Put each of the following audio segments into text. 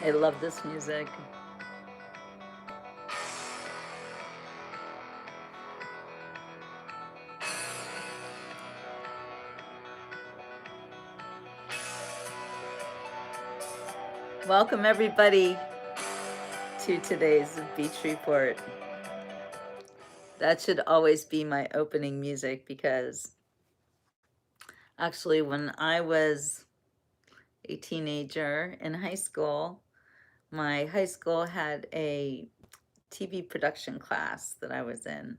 I love this music. Welcome everybody to today's Beach Report. That should always be my opening music because actually when I was a teenager in high school, my high school had a TV production class that I was in.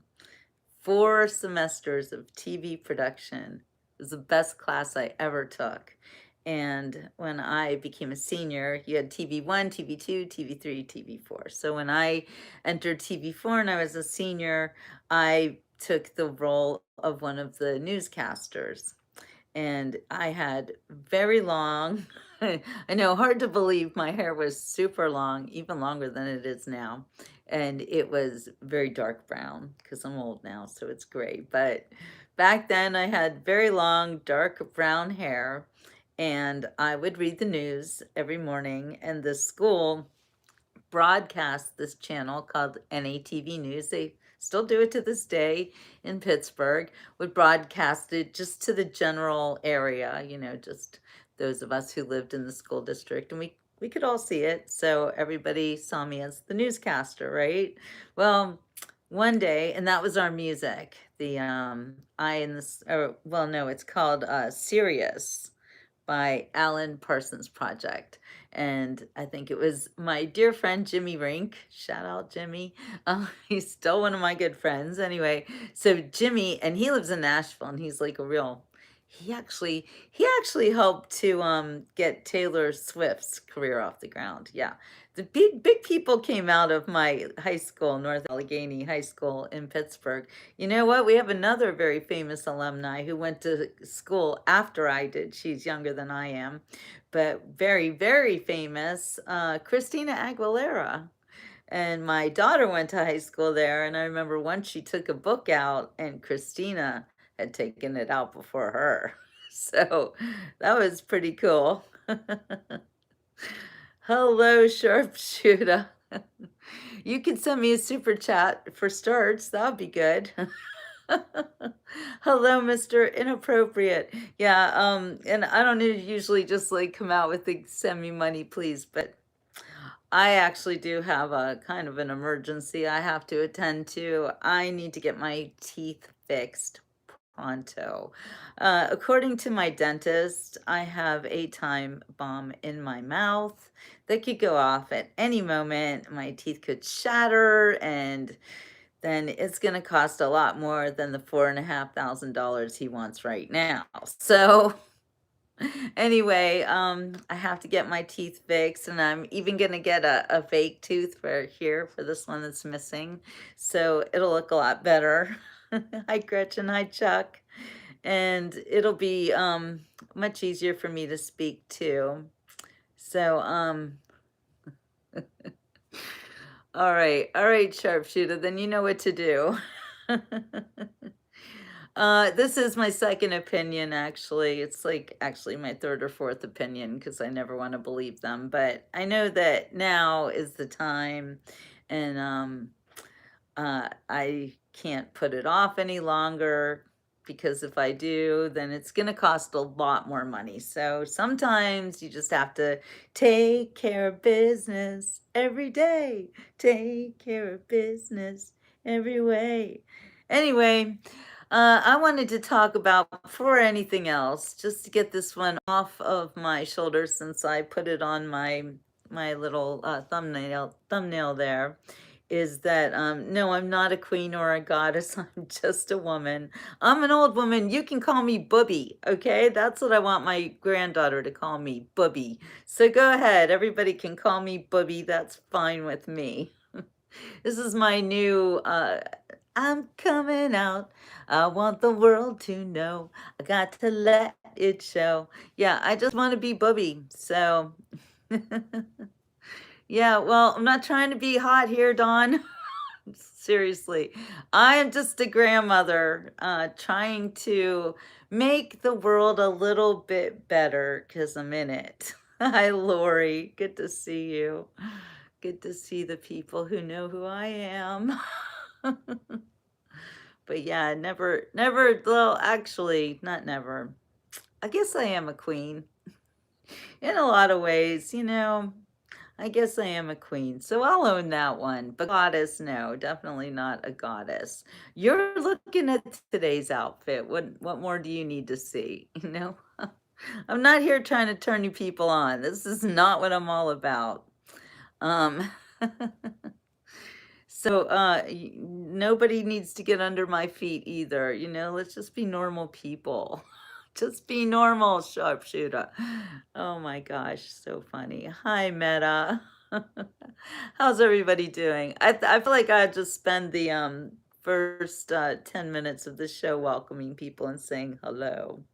4 semesters of TV production. It was the best class I ever took. And when I became a senior, you had TV1, TV2, TV3, TV4. So when I entered TV4 and I was a senior, I took the role of one of the newscasters. And I had very long, I know, hard to believe, my hair was super long, even longer than it is now. And it was very dark brown because I'm old now, so it's gray. But back then I had very long, dark brown hair, and I would read the news every morning, and the school broadcast this channel called NATV News. They still do it to this day in Pittsburgh, would broadcast it just to the general area, you know, just those of us who lived in the school district, and we could all see it. So everybody saw me as the newscaster, right? Well, one day, and that was our music. The I in this, well, no, it's called Sirius by Alan Parsons Project. And I think it was my dear friend Jimmy Rink. Shout out Jimmy. He's still one of my good friends. Anyway, so Jimmy, and he lives in Nashville, and he's like a real. He actually helped to get Taylor Swift's career off the ground. Yeah, the big people came out of my high school, North Allegheny High School in Pittsburgh. You know what? We have another very famous alumni who went to school after I did. She's younger than I am, but very famous, Christina Aguilera. And my daughter went to high school there, and I remember once she took a book out, and Christina had taken it out before her. So that was pretty cool. Hello, Sharpshooter. You can send me a super chat for starts. That would be good. Hello, Mr. Inappropriate. Yeah, and I don't usually just like come out with the send me money, please, but I actually do have a kind of an emergency I have to attend to. I need to get my teeth fixed pronto. According to my dentist, I have a time bomb in my mouth that could go off at any moment. My teeth could shatter, and then it's going to cost a lot more than the $4,500 he wants right now. So anyway, I have to get my teeth fixed, and I'm even gonna get a fake tooth for here for this one that's missing, so it'll look a lot better. Hi, Gretchen. Hi, Chuck. And it'll be much easier for me to speak too. So all right, sharpshooter. Then you know what to do. This is my second opinion, actually. It's like actually my third or fourth opinion because I never want to believe them. But I know that now is the time, and I can't put it off any longer because if I do, then it's going to cost a lot more money. So sometimes you just have to take care of business every day, take care of business every way. Anyway, I wanted to talk about, before anything else, just to get this one off of my shoulders since I put it on my little thumbnail there, is that no, I'm not a queen or a goddess. I'm just a woman. I'm an old woman. You can call me Booby, okay? That's what I want my granddaughter to call me, Booby. So go ahead. Everybody can call me Booby. That's fine with me. This is my new I'm coming out. I want the world to know. I got to let it show. Yeah, I just want to be Booby. So yeah, well, I'm not trying to be hot here, Dawn. Seriously, I am just a grandmother trying to make the world a little bit better because I'm in it. Hi, Lori. Good to see you. Good to see the people who know who I am. But yeah, never, well, actually, not never. I guess I am a queen in a lot of ways, you know. I guess I am a queen, so I'll own that one. But goddess, no, definitely not a goddess. You're looking at today's outfit. What more do you need to see? You know? I'm not here trying to turn you people on. This is not what I'm all about. Um so nobody needs to get under my feet either, you know? Let's just be normal people. Just be normal, sharpshooter. Oh my gosh, so funny. Hi, Meta. How's everybody doing? I feel like I just spend the first 10 minutes of the show welcoming people and saying hello.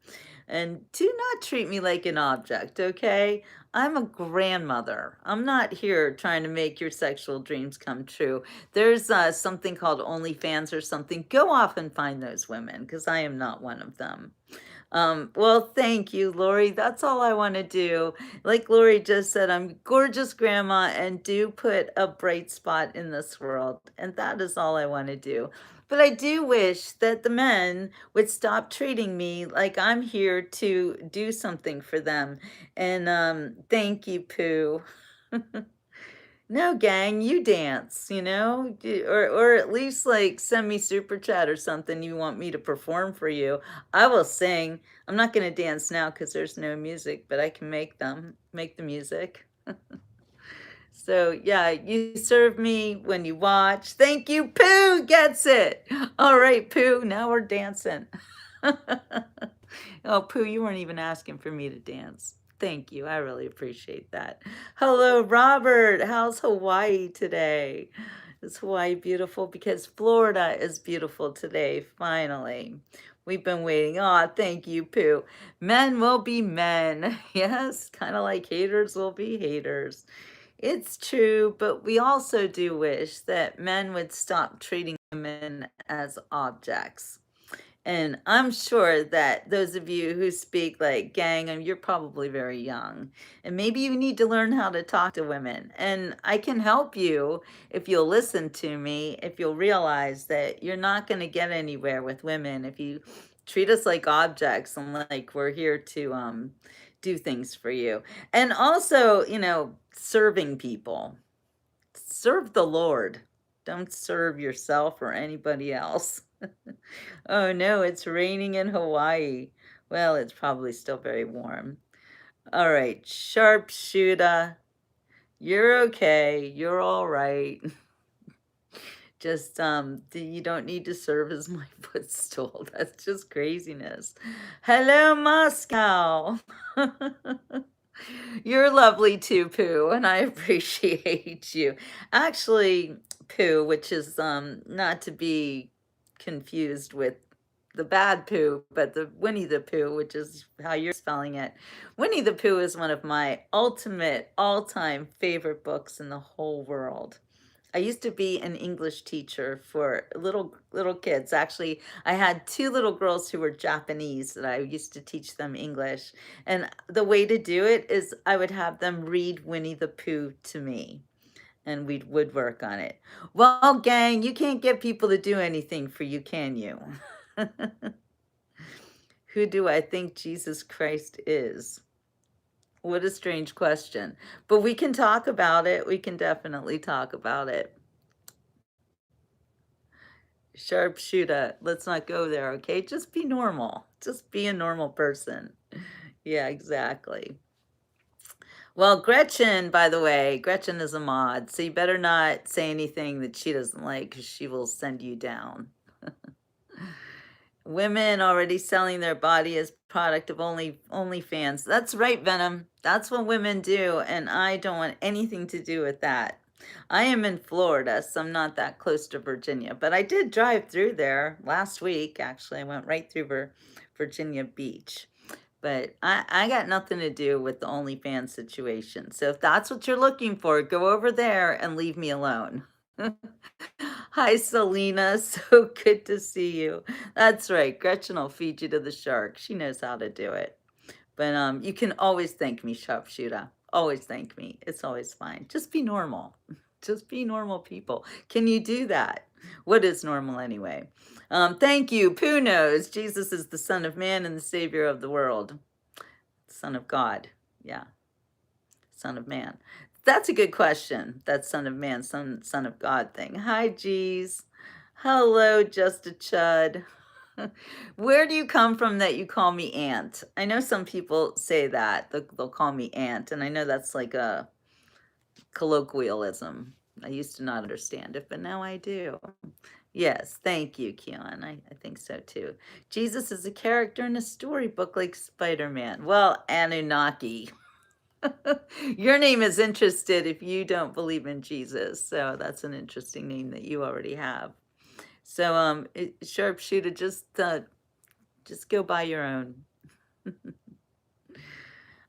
And do not treat me like an object, okay? I'm a grandmother. I'm not here trying to make your sexual dreams come true. There's something called OnlyFans or something. Go off and find those women because I am not one of them. Well, thank you, Lori. That's all I want to do. Like Lori just said, I'm gorgeous grandma and do put a bright spot in this world. And that is all I want to do. But I do wish that the men would stop treating me like I'm here to do something for them. And thank you, Pooh. No, gang, you dance, you know, or at least like send me super chat or something you want me to perform for you. I will sing. I'm not gonna dance now because there's no music, but I can make the music. So yeah, you serve me when you watch. Thank you, Pooh gets it. All right, Pooh, now we're dancing. Oh, Pooh, you weren't even asking for me to dance. Thank you. I really appreciate that. Hello, Robert. How's Hawaii today? Is Hawaii beautiful? Because Florida is beautiful today, finally. We've been waiting. Oh, thank you, Pooh. Men will be men. Yes, kind of like haters will be haters. It's true, but we also do wish that men would stop treating women as objects. And I'm sure that those of you who speak like gang, you're probably very young. And maybe you need to learn how to talk to women. And I can help you if you'll listen to me, if you'll realize that you're not going to get anywhere with women if you treat us like objects and like we're here to do things for you. And also, you know, serving people. Serve the Lord. Don't serve yourself or anybody else. Oh no, it's raining in Hawaii. Well, it's probably still very warm. All right, sharpshooter. You're okay. You're all right. Just you don't need to serve as my footstool. That's just craziness. Hello, Moscow. You're lovely too, Pooh, and I appreciate you. Actually, Pooh, which is not to be confused with the bad Pooh, but the Winnie the Pooh, which is how you're spelling it. Winnie the Pooh is one of my ultimate all-time favorite books in the whole world. I used to be an English teacher for little kids. Actually, I had two little girls who were Japanese that I used to teach them English. And the way to do it is I would have them read Winnie the Pooh to me and we'd woodwork on it. Well, gang, you can't get people to do anything for you, can you? Who do I think Jesus Christ is? What a strange question. But we can talk about it. We can definitely talk about it. Sharpshooter, let's not go there, okay? Just be normal. Just be a normal person. Yeah, exactly. Well, Gretchen, by the way, Gretchen is a mod, so you better not say anything that she doesn't like because she will send you down. Women already selling their body as product of OnlyFans. That's right, Venom. That's what women do, and I don't want anything to do with that. I am in Florida, so I'm not that close to Virginia, but I did drive through there last week. Actually, I went right through Virginia Beach. But I got nothing to do with the OnlyFans situation. So if that's what you're looking for, go over there and leave me alone. Hi, Selena. So good to see you. That's right. Gretchen will feed you to the shark. She knows how to do it. But you can always thank me, sharpshooter. Always thank me. It's always fine. Just be normal. Just be normal people. Can you do that? What is normal anyway? Thank you. Pooh knows Jesus is the Son of Man and the Savior of the world. Son of God. Yeah, Son of Man. That's a good question. That Son of Man, Son of God thing. Hi, G's. Hello, Just a Chud. Where do you come from that you call me aunt? I know some people say that. They'll call me aunt, and I know that's like a colloquialism. I used to not understand it, but now I do. Yes, thank you, Keon. I think so too. Jesus is a character in a storybook like Spider-Man. Well, Anunnaki. Your name is interested if you don't believe in Jesus. So that's an interesting name that you already have. So sharpshooter, just go by your own.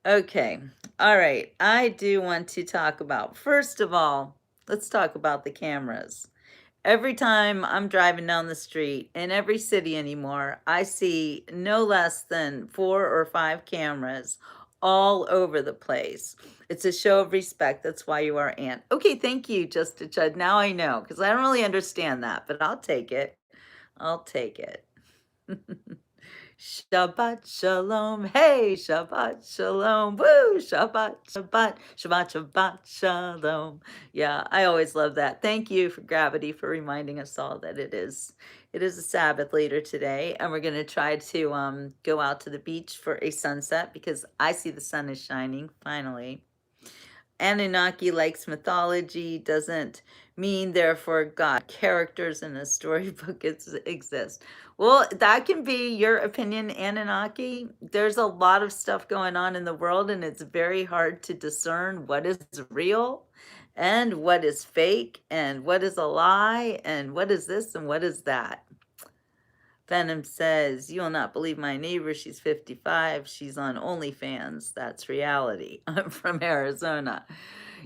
Okay. All right. I do want to talk about, first of all, let's talk about the cameras. Every time I'm driving down the street in every city anymore, I see no less than 4 or 5 cameras all over the place. It's a show of respect. That's why you are Aunt. Okay, thank you, Just Chud. Now I know, because I don't really understand that, but I'll take it. I'll take it. Shabbat shalom, hey, Shabbat shalom, woo, Shabbat, Shabbat, Shabbat, Shabbat shalom. Yeah, I always love that. Thank you for Gravity for reminding us all that it is a Sabbath later today, and we're going to try to go out to the beach for a sunset because I see the sun is shining finally. Anunnaki likes mythology, doesn't mean therefore God. Characters in a storybook exist. Well, that can be your opinion, Anunnaki. There's a lot of stuff going on in the world, and it's very hard to discern what is real and what is fake and what is a lie and what is this and what is that. Venom says, "You will not believe my neighbor. She's 55. She's on OnlyFans. That's reality." I'm from Arizona.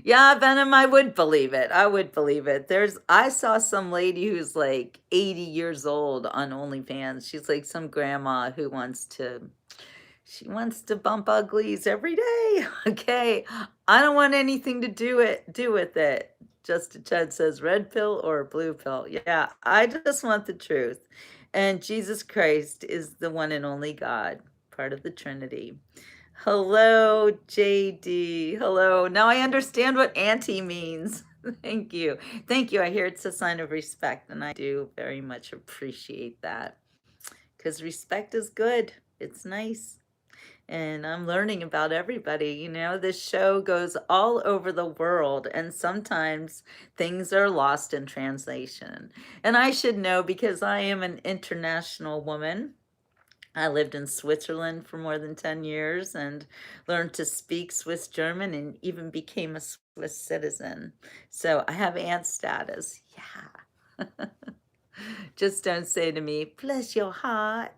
Yeah, Venom, I would believe it. I would believe it. I saw some lady who's like 80 years old on OnlyFans. She's like some grandma who she wants to bump uglies every day. Okay. I don't want anything to do with it. Just Chad says red pill or blue pill. Yeah, I just want the truth. And Jesus Christ is the one and only God, part of the Trinity. Hello, JD. Hello. Now I understand what auntie means. Thank you. Thank you. I hear it's a sign of respect, and I do very much appreciate that because respect is good. It's nice. And I'm learning about everybody. This show goes all over the world, and sometimes things are lost in translation. And I should know because I am an international woman. I lived in Switzerland for more than 10 years and learned to speak Swiss German and even became a Swiss citizen. So I have aunt status. Yeah. Just don't say to me, bless your heart.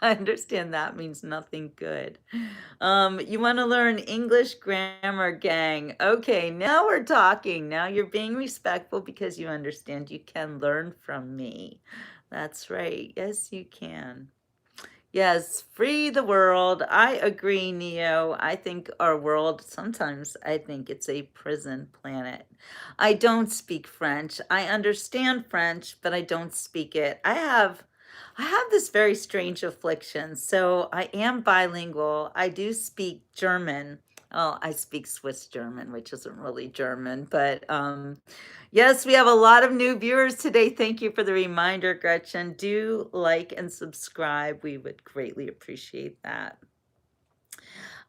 I understand that means nothing good. You want to learn English grammar, gang. Okay, now we're talking. Now you're being respectful because you understand you can learn from me. That's right. Yes, you can. Yes, free the world. I agree, Neo. I think our world, sometimes I think it's a prison planet. I don't speak French. I understand French, but I don't speak it. I have this very strange affliction. So I am bilingual. I do speak German. Oh, I speak Swiss German, which isn't really German, but yes, we have a lot of new viewers today. Thank you for the reminder, Gretchen. Do like and subscribe. We would greatly appreciate that.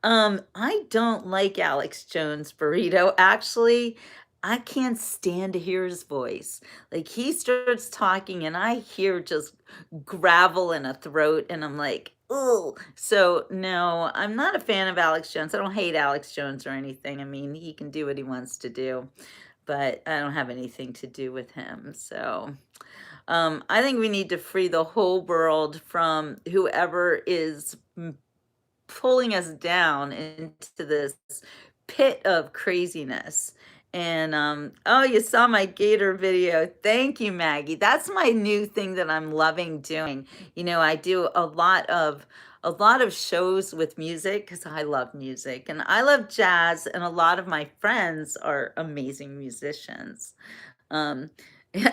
I don't like Alex Jones Burrito. Actually, I can't stand to hear his voice. Like he starts talking and I hear just gravel in a throat and I'm like, oh. So no, I'm not a fan of Alex Jones. I don't hate Alex Jones or anything. I mean, he can do what he wants to do, but I don't have anything to do with him. So I think we need to free the whole world from whoever is pulling us down into this pit of craziness. And oh, you saw my gator video. Thank you, Maggie. That's my new thing that I'm loving doing. You know, I do a lot of shows with music because I love music and I love jazz, and a lot of my friends are amazing musicians. Um,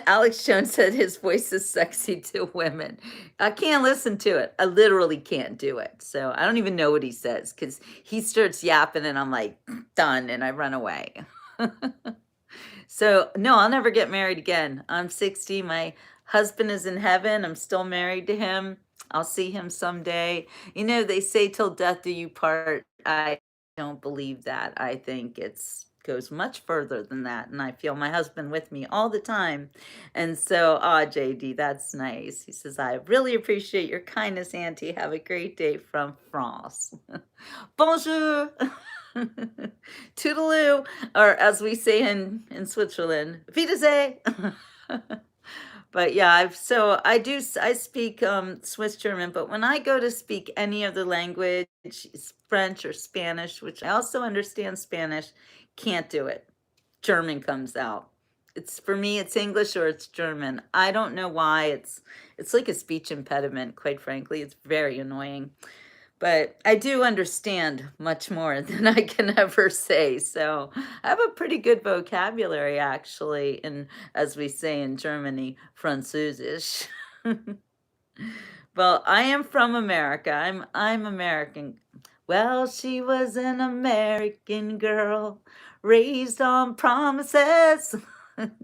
Alex Jones said his voice is sexy to women. I can't listen to it. I literally can't do it. So I don't even know what he says because he starts yapping and I'm like, done, and I run away. So, no, I'll never get married again. I'm 60. My husband is in heaven. I'm still married to him. I'll see him someday. You know, they say till death do you part. I don't believe that. I think it's goes much further than that. And I feel my husband with me all the time. And so, JD, that's nice. He says, I really appreciate your kindness, Auntie. Have a great day from France. Bonjour. Toodaloo, or as we say in Switzerland, Wiedersehen. But yeah, I speak Swiss German, but when I go to speak any other language, French or Spanish, which I also understand Spanish, can't do it. German comes out. It's for me, it's English or it's German. I don't know why. It's like a speech impediment, quite frankly. It's very annoying. But I do understand much more than I can ever say. So I have a pretty good vocabulary, actually, and as we say in Germany, Französisch. Well, I am from America. I'm American. Well, she was an American girl raised on promises.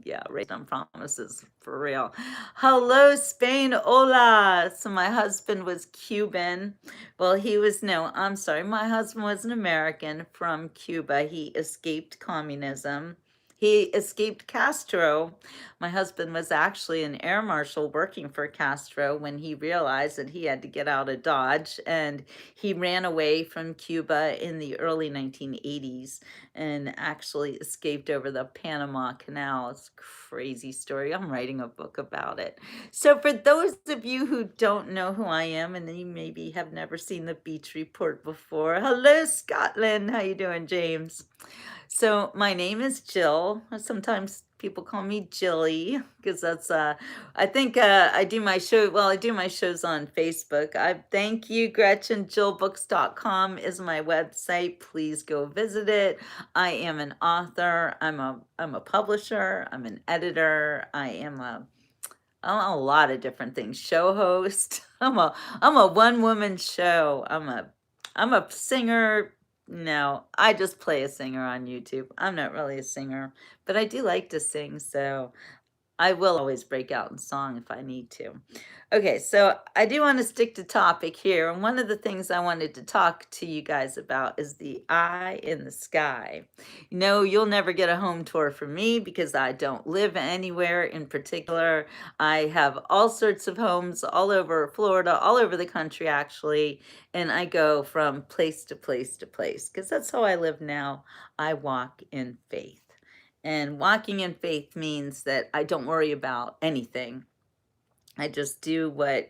Yeah, raised on promises for real. Hello, Spain. Hola. So my husband was Cuban. Well, no, I'm sorry. My husband was an American from Cuba. He escaped communism. He escaped Castro. My husband was actually an air marshal working for Castro when he realized that he had to get out of Dodge, and he ran away from Cuba in the early 1980s and actually escaped over the Panama Canal. It's a crazy story. I'm writing a book about it. So for those of you who don't know who I am, and you maybe have never seen the Beach Report before, hello Scotland. How you doing, James? So my name is Jill. Sometimes people call me Jilly because I think I do my show. Well, I do my shows on Facebook. I thank you, Gretchen. JillBooks.com is my website. Please go visit it. I am an author. I'm a publisher. I'm an editor. I'm a lot of different things. Show host. I'm a one woman show. I'm a singer. No, I just play a singer on YouTube. I'm not really a singer, but I do like to sing, so I will always break out in song if I need to. Okay, so I do want to stick to topic here. And one of the things I wanted to talk to you guys about is the eye in the sky. You know, you'll never get a home tour from me because I don't live anywhere in particular. I have all sorts of homes all over Florida, all over the country, actually. And I go from place to place to place because that's how I live now. I walk in faith. And walking in faith means that I don't worry about anything. I just do what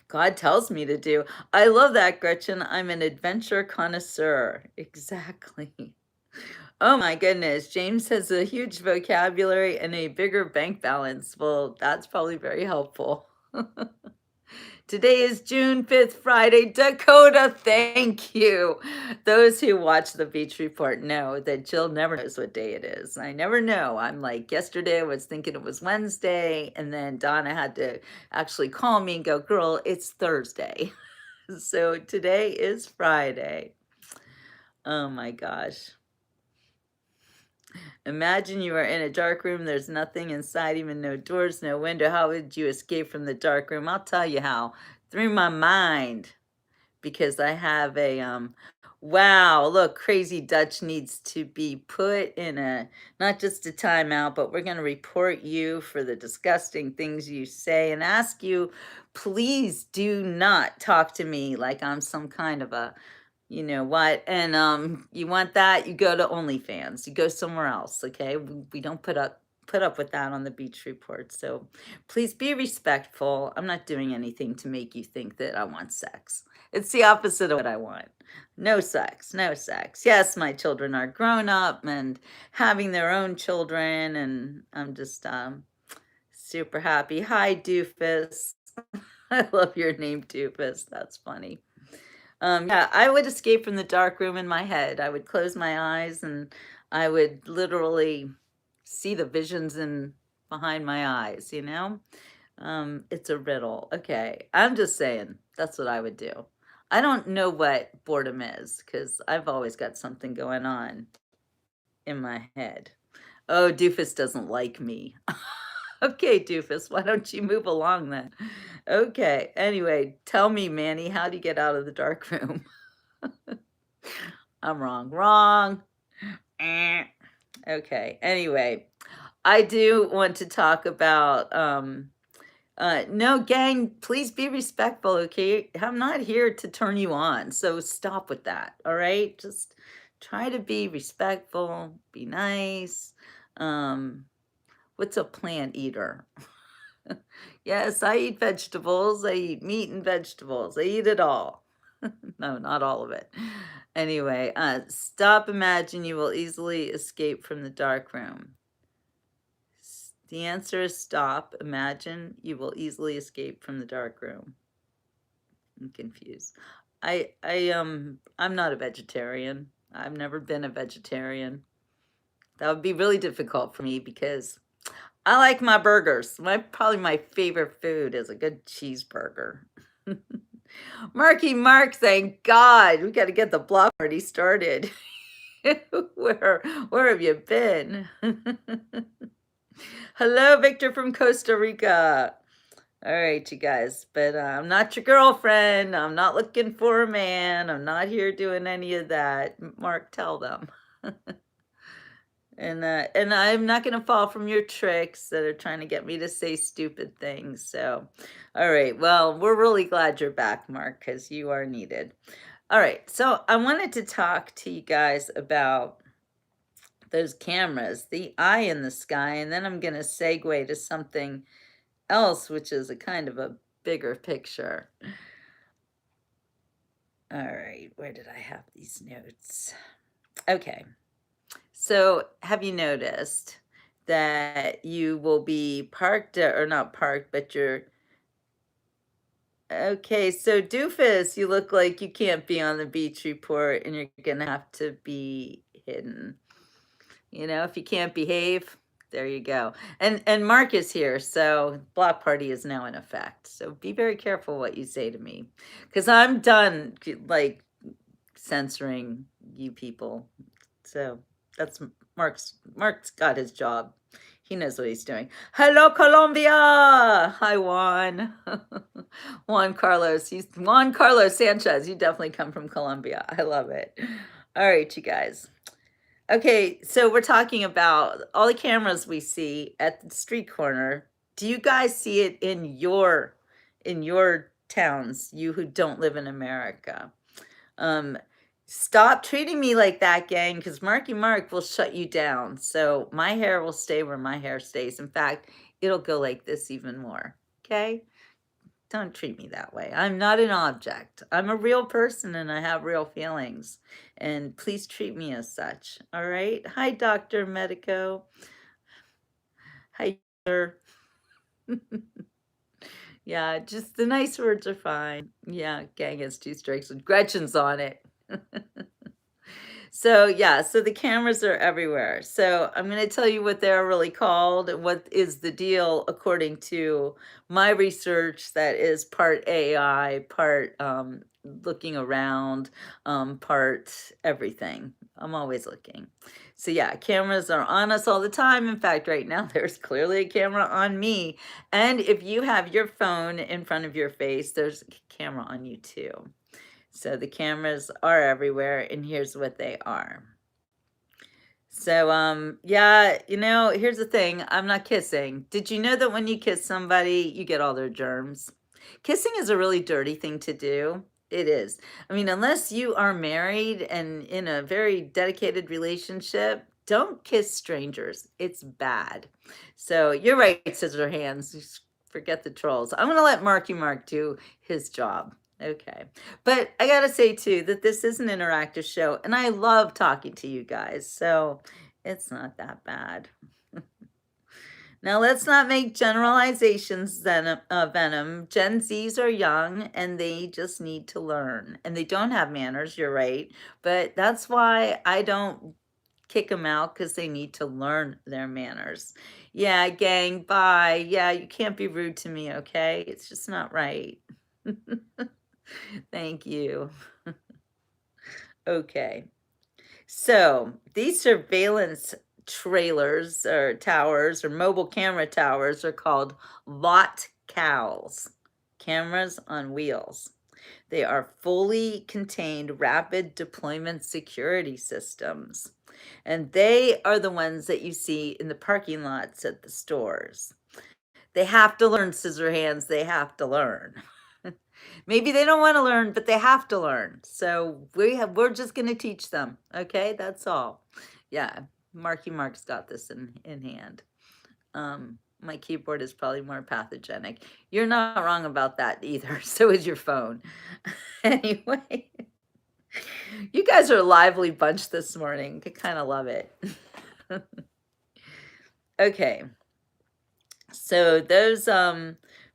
God tells me to do. I love that, Gretchen. I'm an adventure connoisseur. Exactly. Oh my goodness. James has a huge vocabulary and a bigger bank balance. Well, that's probably very helpful. Today is June 5th, Friday. Dakota, thank you. Those who watch the Beach Report know that Jill never knows what day it is. I never know. I'm like, yesterday I was thinking it was Wednesday, and then Donna had to actually call me and go, girl, it's Thursday. So today is Friday. Oh my gosh. Imagine you are in a dark room. There's nothing inside, even no doors, no window. How would you escape from the dark room? I'll tell you how. Through my mind. Because I have wow, look, Crazy Dutch needs to be put in not just a timeout, but we're going to report you for the disgusting things you say and ask you, please do not talk to me like I'm some kind of a you know what? And you want that, you go to OnlyFans. You go somewhere else, okay? We don't put up put up with that on the beach report. So please be respectful. I'm not doing anything to make you think that I want sex. It's the opposite of what I want. No sex, no sex. Yes, my children are grown up and having their own children, and I'm just super happy. Hi, Doofus. I love your name, Doofus. That's funny. Yeah, I would escape from the dark room in my head. I would close my eyes and I would literally see the visions in behind my eyes, you know? It's a riddle. Okay, I'm just saying that's what I would do. I don't know what boredom is because I've always got something going on in my head. Oh, Doofus doesn't like me. Okay, Doofus, why don't you move along then? Okay, anyway, tell me, Manny, how do you get out of the dark room? I'm wrong. Wrong. Eh. Okay, anyway, I do want to talk about, no, gang, please be respectful, okay? I'm not here to turn you on, so stop with that, all right? Just try to be respectful, be nice. Um, what's a plant eater? Yes, I eat vegetables. I eat meat and vegetables. I eat it all. No, not all of it. Anyway, stop imagine you will easily escape from the dark room. The answer is stop imagine you will easily escape from the dark room. I'm confused. I'm not a vegetarian. I've never been a vegetarian. That would be really difficult for me because I like my burgers. Probably my favorite food is a good cheeseburger. Marky Mark, thank God. We got to get the block party started. Where have you been? Hello, Victor from Costa Rica. All right, you guys, but I'm not your girlfriend. I'm not looking for a man. I'm not here doing any of that. Mark, tell them. And I'm not gonna fall from your tricks that are trying to get me to say stupid things. So, all right. Well, we're really glad you're back, Mark, because you are needed. All right. So I wanted to talk to you guys about those cameras, the eye in the sky, and then I'm gonna segue to something else, which is a kind of a bigger picture. All right. Where did I have these notes? Okay. So, have you noticed that you will be parked or not parked, but you're okay? So, Doofus, you look like you can't be on the beach report and you're gonna have to be hidden. You know, if you can't behave, there you go. And Mark is here, so block party is now in effect. So be very careful what you say to me, because I'm done like censoring you people. So that's Mark's got his job. He knows what he's doing. Hello, Colombia. Hi, Juan. Juan Carlos. He's Juan Carlos Sanchez. You definitely come from Colombia. I love it. All right, you guys. Okay, so we're talking about all the cameras we see at the street corner. Do you guys see it in your towns, you who don't live in America? Um, Stop treating me like that, gang, because Marky Mark will shut you down. So my hair will stay where my hair stays. In fact, it'll go like this even more. Okay? Don't treat me that way. I'm not an object. I'm a real person and I have real feelings. And please treat me as such. All right? Hi, Dr. Medico. Hi, sir. Yeah, just the nice words are fine. Yeah, gang has 2 strikes and Gretchen's on it. So, yeah, so the cameras are everywhere. So, I'm gonna tell you what they're really called and what is the deal according to my research that is part AI, part, looking around, part everything. I'm always looking. So, yeah, cameras are on us all the time. In fact, right now, there's clearly a camera on me, and if you have your phone in front of your face, there's a camera on you too. So the cameras are everywhere, and here's what they are. So, yeah, here's the thing. I'm not kissing. Did you know that when you kiss somebody, you get all their germs? Kissing is a really dirty thing to do. It is. I mean, unless you are married and in a very dedicated relationship, don't kiss strangers. It's bad. So you're right, Scissorhands. Just forget the trolls. I'm going to let Marky Mark do his job. Okay. But I got to say, too, that this is an interactive show, and I love talking to you guys. So it's not that bad. Now, let's not make generalizations venom. Gen Zs are young and they just need to learn. And they don't have manners, you're right. But that's why I don't kick them out, because they need to learn their manners. Yeah, gang, bye. Yeah, you can't be rude to me, okay? It's just not right. Thank you. Okay. So these surveillance trailers or towers or mobile camera towers are called lot cals, cameras on wheels. They are fully contained rapid deployment security systems. And they are the ones that you see in the parking lots at the stores. They have to learn, Scissorhands. They have to learn. Maybe they don't want to learn, but they have to learn. So we're just going to teach them. Okay, that's all. Yeah, Marky Mark's got this in hand. My keyboard is probably more pathogenic. You're not wrong about that either. So is your phone. Anyway, you guys are a lively bunch this morning. I kind of love it. Okay. So those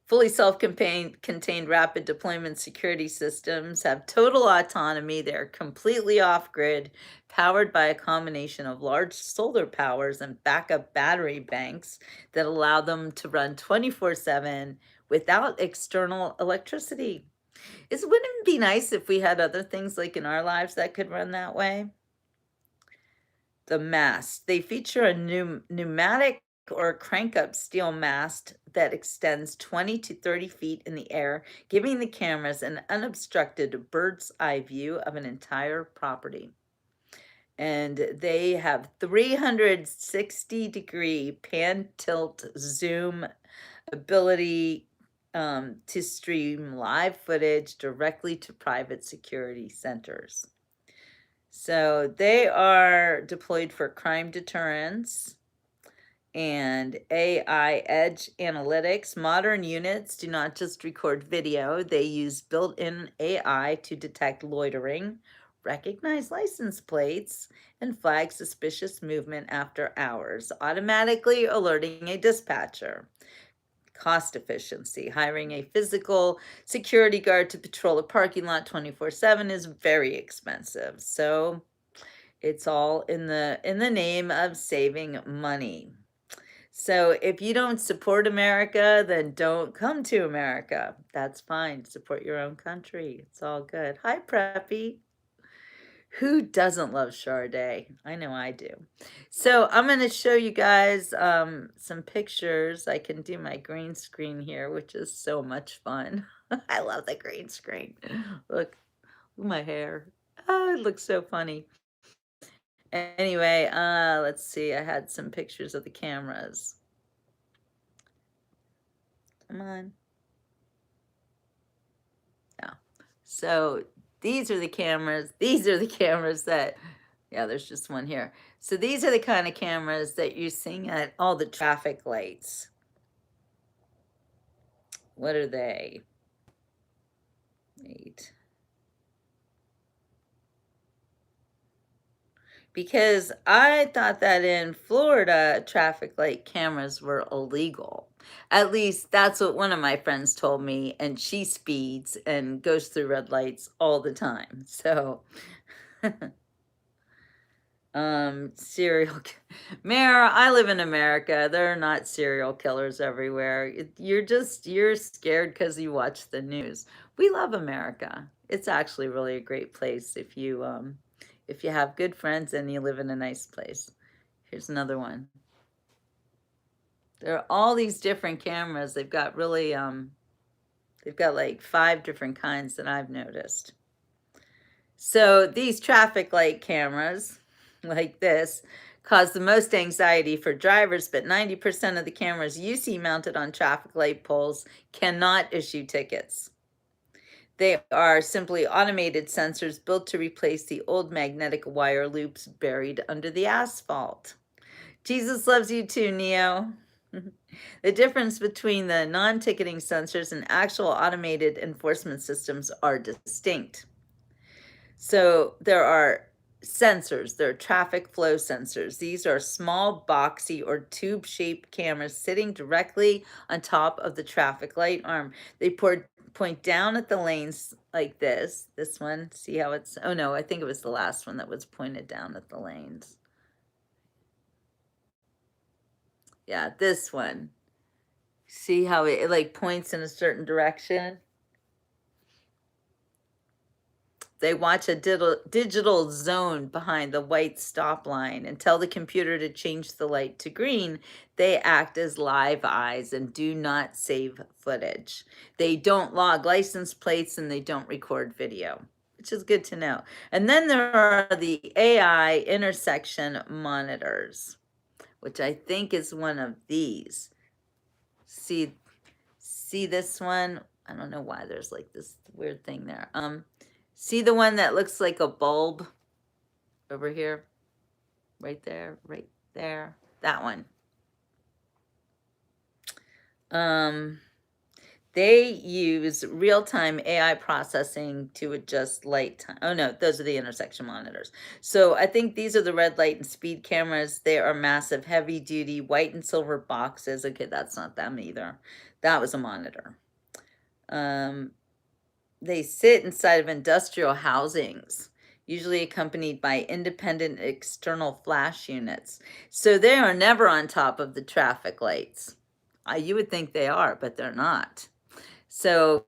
fully self-contained rapid deployment security systems have total autonomy. They're completely off-grid, powered by a combination of large solar powers and backup battery banks that allow them to run 24/7 without external electricity. Wouldn't it be nice if we had other things like in our lives that could run that way? The mast. They feature a pneumatic or crank-up steel mast that extends 20 to 30 feet in the air, giving the cameras an unobstructed bird's eye view of an entire property. And they have 360-degree pan tilt zoom ability to stream live footage directly to private security centers. So they are deployed for crime deterrence and AI edge analytics. Modern units do not just record video, they use built-in AI to detect loitering, recognize license plates, and flag suspicious movement after hours, automatically alerting a dispatcher. Cost efficiency. Hiring a physical security guard to patrol a parking lot 24/7 is very expensive. So it's all in the name of saving money. So if you don't support America, then don't come to America. That's fine. Support your own country. It's all good. Hi, Preppy. Who doesn't love Sade? I know I do. So I'm going to show you guys some pictures. I can do my green screen here, which is so much fun. I love the green screen. Look, my hair. Oh, it looks so funny. Anyway, let's see. I had some pictures of the cameras. Come on. Yeah. So these are the cameras. These are the cameras that, yeah, there's just one here. So these are the kind of cameras that you're seeing at all the traffic lights. What are they? 8. Because I thought that in Florida, traffic light cameras were illegal. At least that's what one of my friends told me, and she speeds and goes through red lights all the time. So serial Mayor, I live in America. There are not serial killers everywhere. You're scared because you watch the news. We love America. It's actually really a great place if you have good friends and you live in a nice place. Here's another one. There are all these different cameras. They've got really they've got like 5 different kinds that I've noticed. So these traffic light cameras like this cause the most anxiety for drivers, but 90% of the cameras you see mounted on traffic light poles cannot issue tickets. They are simply automated sensors built to replace the old magnetic wire loops buried under the asphalt. Jesus loves you too, Neo. The difference between the non-ticketing sensors and actual automated enforcement systems are distinct. So there are sensors, there are traffic flow sensors. These are small, boxy, or tube-shaped cameras sitting directly on top of the traffic light arm. They point down at the lanes like this. This one, see how it's, oh no, I think it was the last one that was pointed down at the lanes. Yeah, this one. See how it like points in a certain direction? They watch a digital zone behind the white stop line and tell the computer to change the light to green. They act as live eyes and do not save footage. They don't log license plates and they don't record video, which is good to know. And then there are the AI intersection monitors, which I think is one of these. See this one? I don't know why there's like this weird thing there. See the one that looks like a bulb over here? Right there, right there. That one. They use real-time AI processing to adjust light time. Oh no, those are the intersection monitors. So I think these are the red light and speed cameras. They are massive, heavy-duty, white and silver boxes. Okay, that's not them either. That was a monitor. They sit inside of industrial housings, usually accompanied by independent external flash units. So they are never on top of the traffic lights. You would think they are, but they're not. So,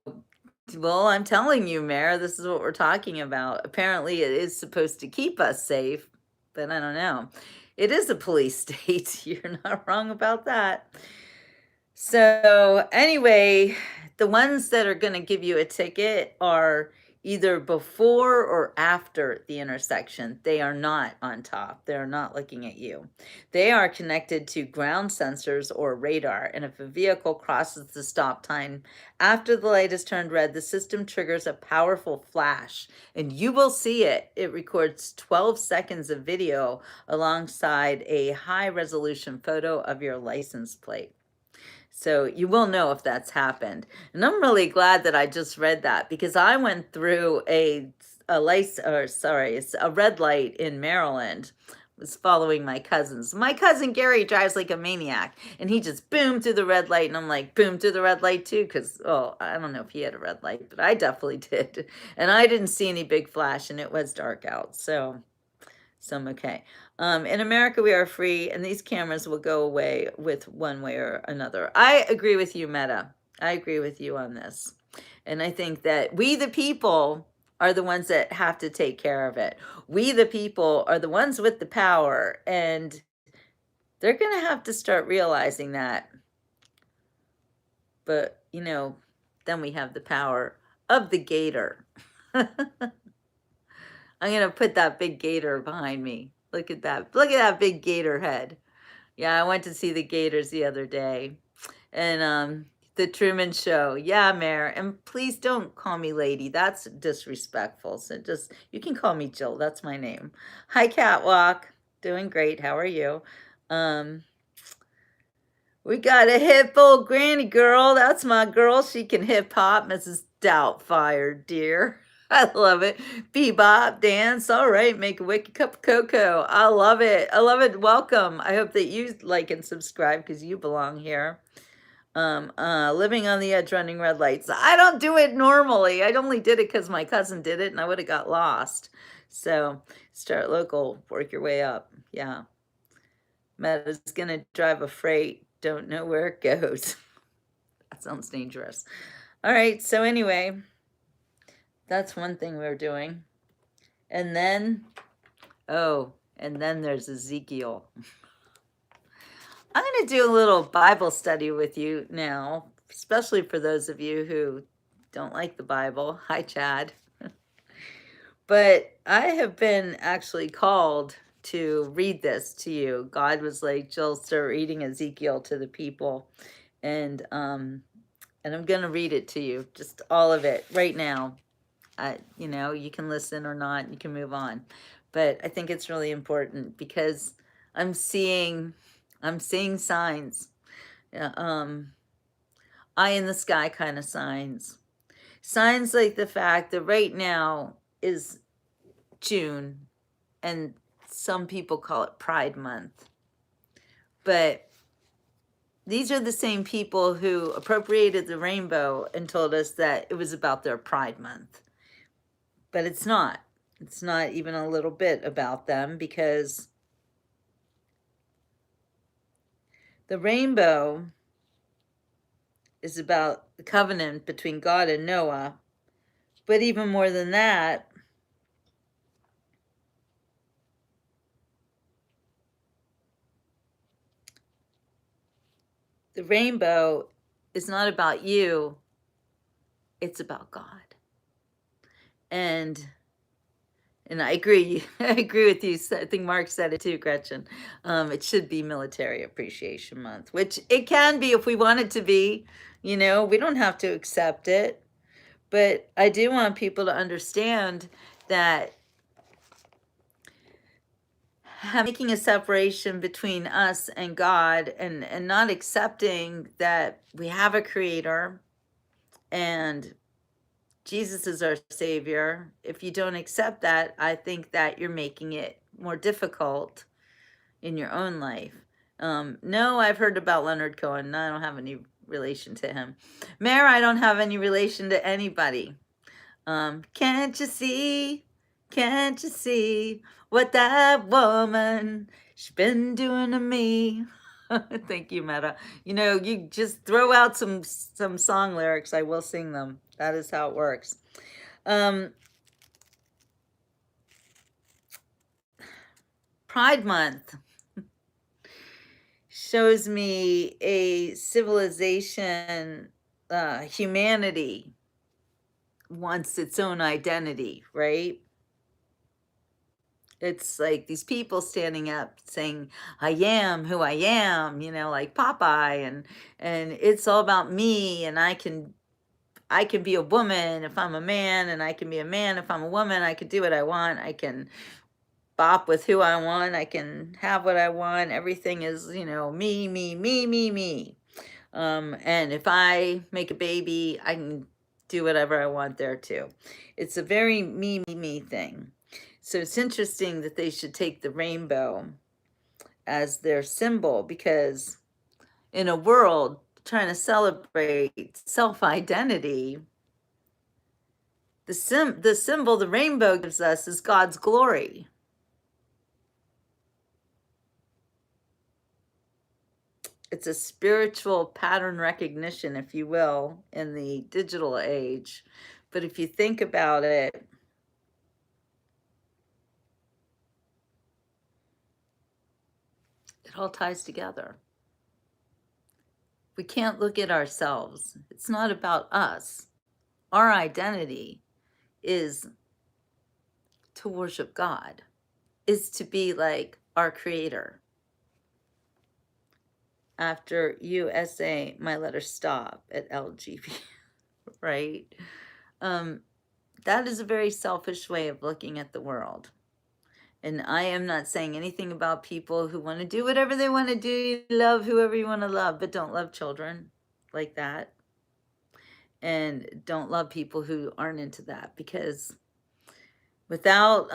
well, I'm telling you, Mayor, this is what we're talking about. Apparently, it is supposed to keep us safe, but I don't know. It is a police state. You're not wrong about that. So anyway, the ones that are going to give you a ticket are either before or after the intersection. They are not on top. They're not looking at you. They are connected to ground sensors or radar. And if a vehicle crosses the stop sign after the light is turned red, the system triggers a powerful flash and you will see it. It records 12 seconds of video alongside a high resolution photo of your license plate. So you will know if that's happened. And I'm really glad that I just read that because I went through a red light in Maryland. Was following my cousins. My cousin Gary drives like a maniac and he just boomed through the red light and I'm like, boom through the red light too. Cause, oh, I don't know if he had a red light, but I definitely did. And I didn't see any big flash and it was dark out. So I'm okay. In America, we are free, and these cameras will go away with one way or another. I agree with you, Meta. I agree with you on this. And I think that we, the people, are the ones that have to take care of it. We, the people, are the ones with the power, and they're going to have to start realizing that. But, you know, then we have the power of the gator. I'm going to put that big gator behind me. Look at that. Look at that big gator head. Yeah, I went to see the Gators the other day. And the Truman Show. Yeah, Mayor. And please don't call me lady. That's disrespectful. So just, you can call me Jill. That's my name. Hi, Catwalk. Doing great. How are you? We got a hip old granny girl. That's my girl. She can hip hop, Mrs. Doubtfire, dear. I love it. Bebop, dance. All right, make a wicked cup of cocoa. I love it. I love it. Welcome. I hope that you like and subscribe because you belong here. Living on the edge, running red lights. I don't do it normally. I only did it because my cousin did it and I would have got lost. So start local, work your way up. Yeah. Meta's gonna drive a freight. Don't know where it goes. That sounds dangerous. All right, so anyway, that's one thing we're doing. And then, and then there's Ezekiel. I'm going to do a little Bible study with you now, especially for those of you who don't like the Bible. Hi, Chad. But I have been actually called to read this to you. God was like, Jill, start reading Ezekiel to the people. And And I'm going to read it to you, just all of it right now. You know, you can listen or not, you can move on. But I think it's really important because I'm seeing, I'm seeing signs, eye in the sky kind of signs. Signs like the fact that right now is June, and some people call it Pride Month. But these are the same people who appropriated the rainbow and told us that it was about their Pride Month. But it's not. It's not even a little bit about them, because the rainbow is about the covenant between God and Noah. But even more than that, the rainbow is not about you, it's about God. And I agree. I agree with you. I think Mark said it too, Gretchen. It should be Military Appreciation Month, which it can be if we want it to be. You know, we don't have to accept it. But I do want people to understand that making a separation between us and God, and not accepting that we have a creator and Jesus is our savior. If you don't accept that, I think that you're making it more difficult in your own life. No, I've heard about Leonard Cohen. I don't have any relation to him. Mayor, I don't have any relation to anybody. Can't you see? Can't you see what that woman she's been doing to me? Thank you, Meta. You know, you just throw out some song lyrics, I will sing them. That is how it works. Pride Month shows me a civilization, humanity wants its own identity, right? It's like these people standing up saying, I am who I am, you know, like Popeye, and it's all about me, and I can be a woman if I'm a man, and I can be a man if I'm a woman. I can do what I want. I can bop with who I want. I can have what I want. Everything is, you know, me, me, me, me, me. And if I make a baby, I can do whatever I want there too. It's a very me, me, me thing. So it's interesting that they should take the rainbow as their symbol, because in a world trying to celebrate self-identity, the symbol the rainbow gives us is God's glory. It's a spiritual pattern recognition, if you will, in the digital age. But if you think about it, it all ties together. We can't look at ourselves. It's not about us. Our identity is to worship God, is to be like our creator. After USA, my letters stop at LGB, right? That is a very selfish way of looking at the world. And I am not saying anything about people who want to do whatever they want to do, love whoever you want to love, but don't love children like that. And don't love people who aren't into that, because without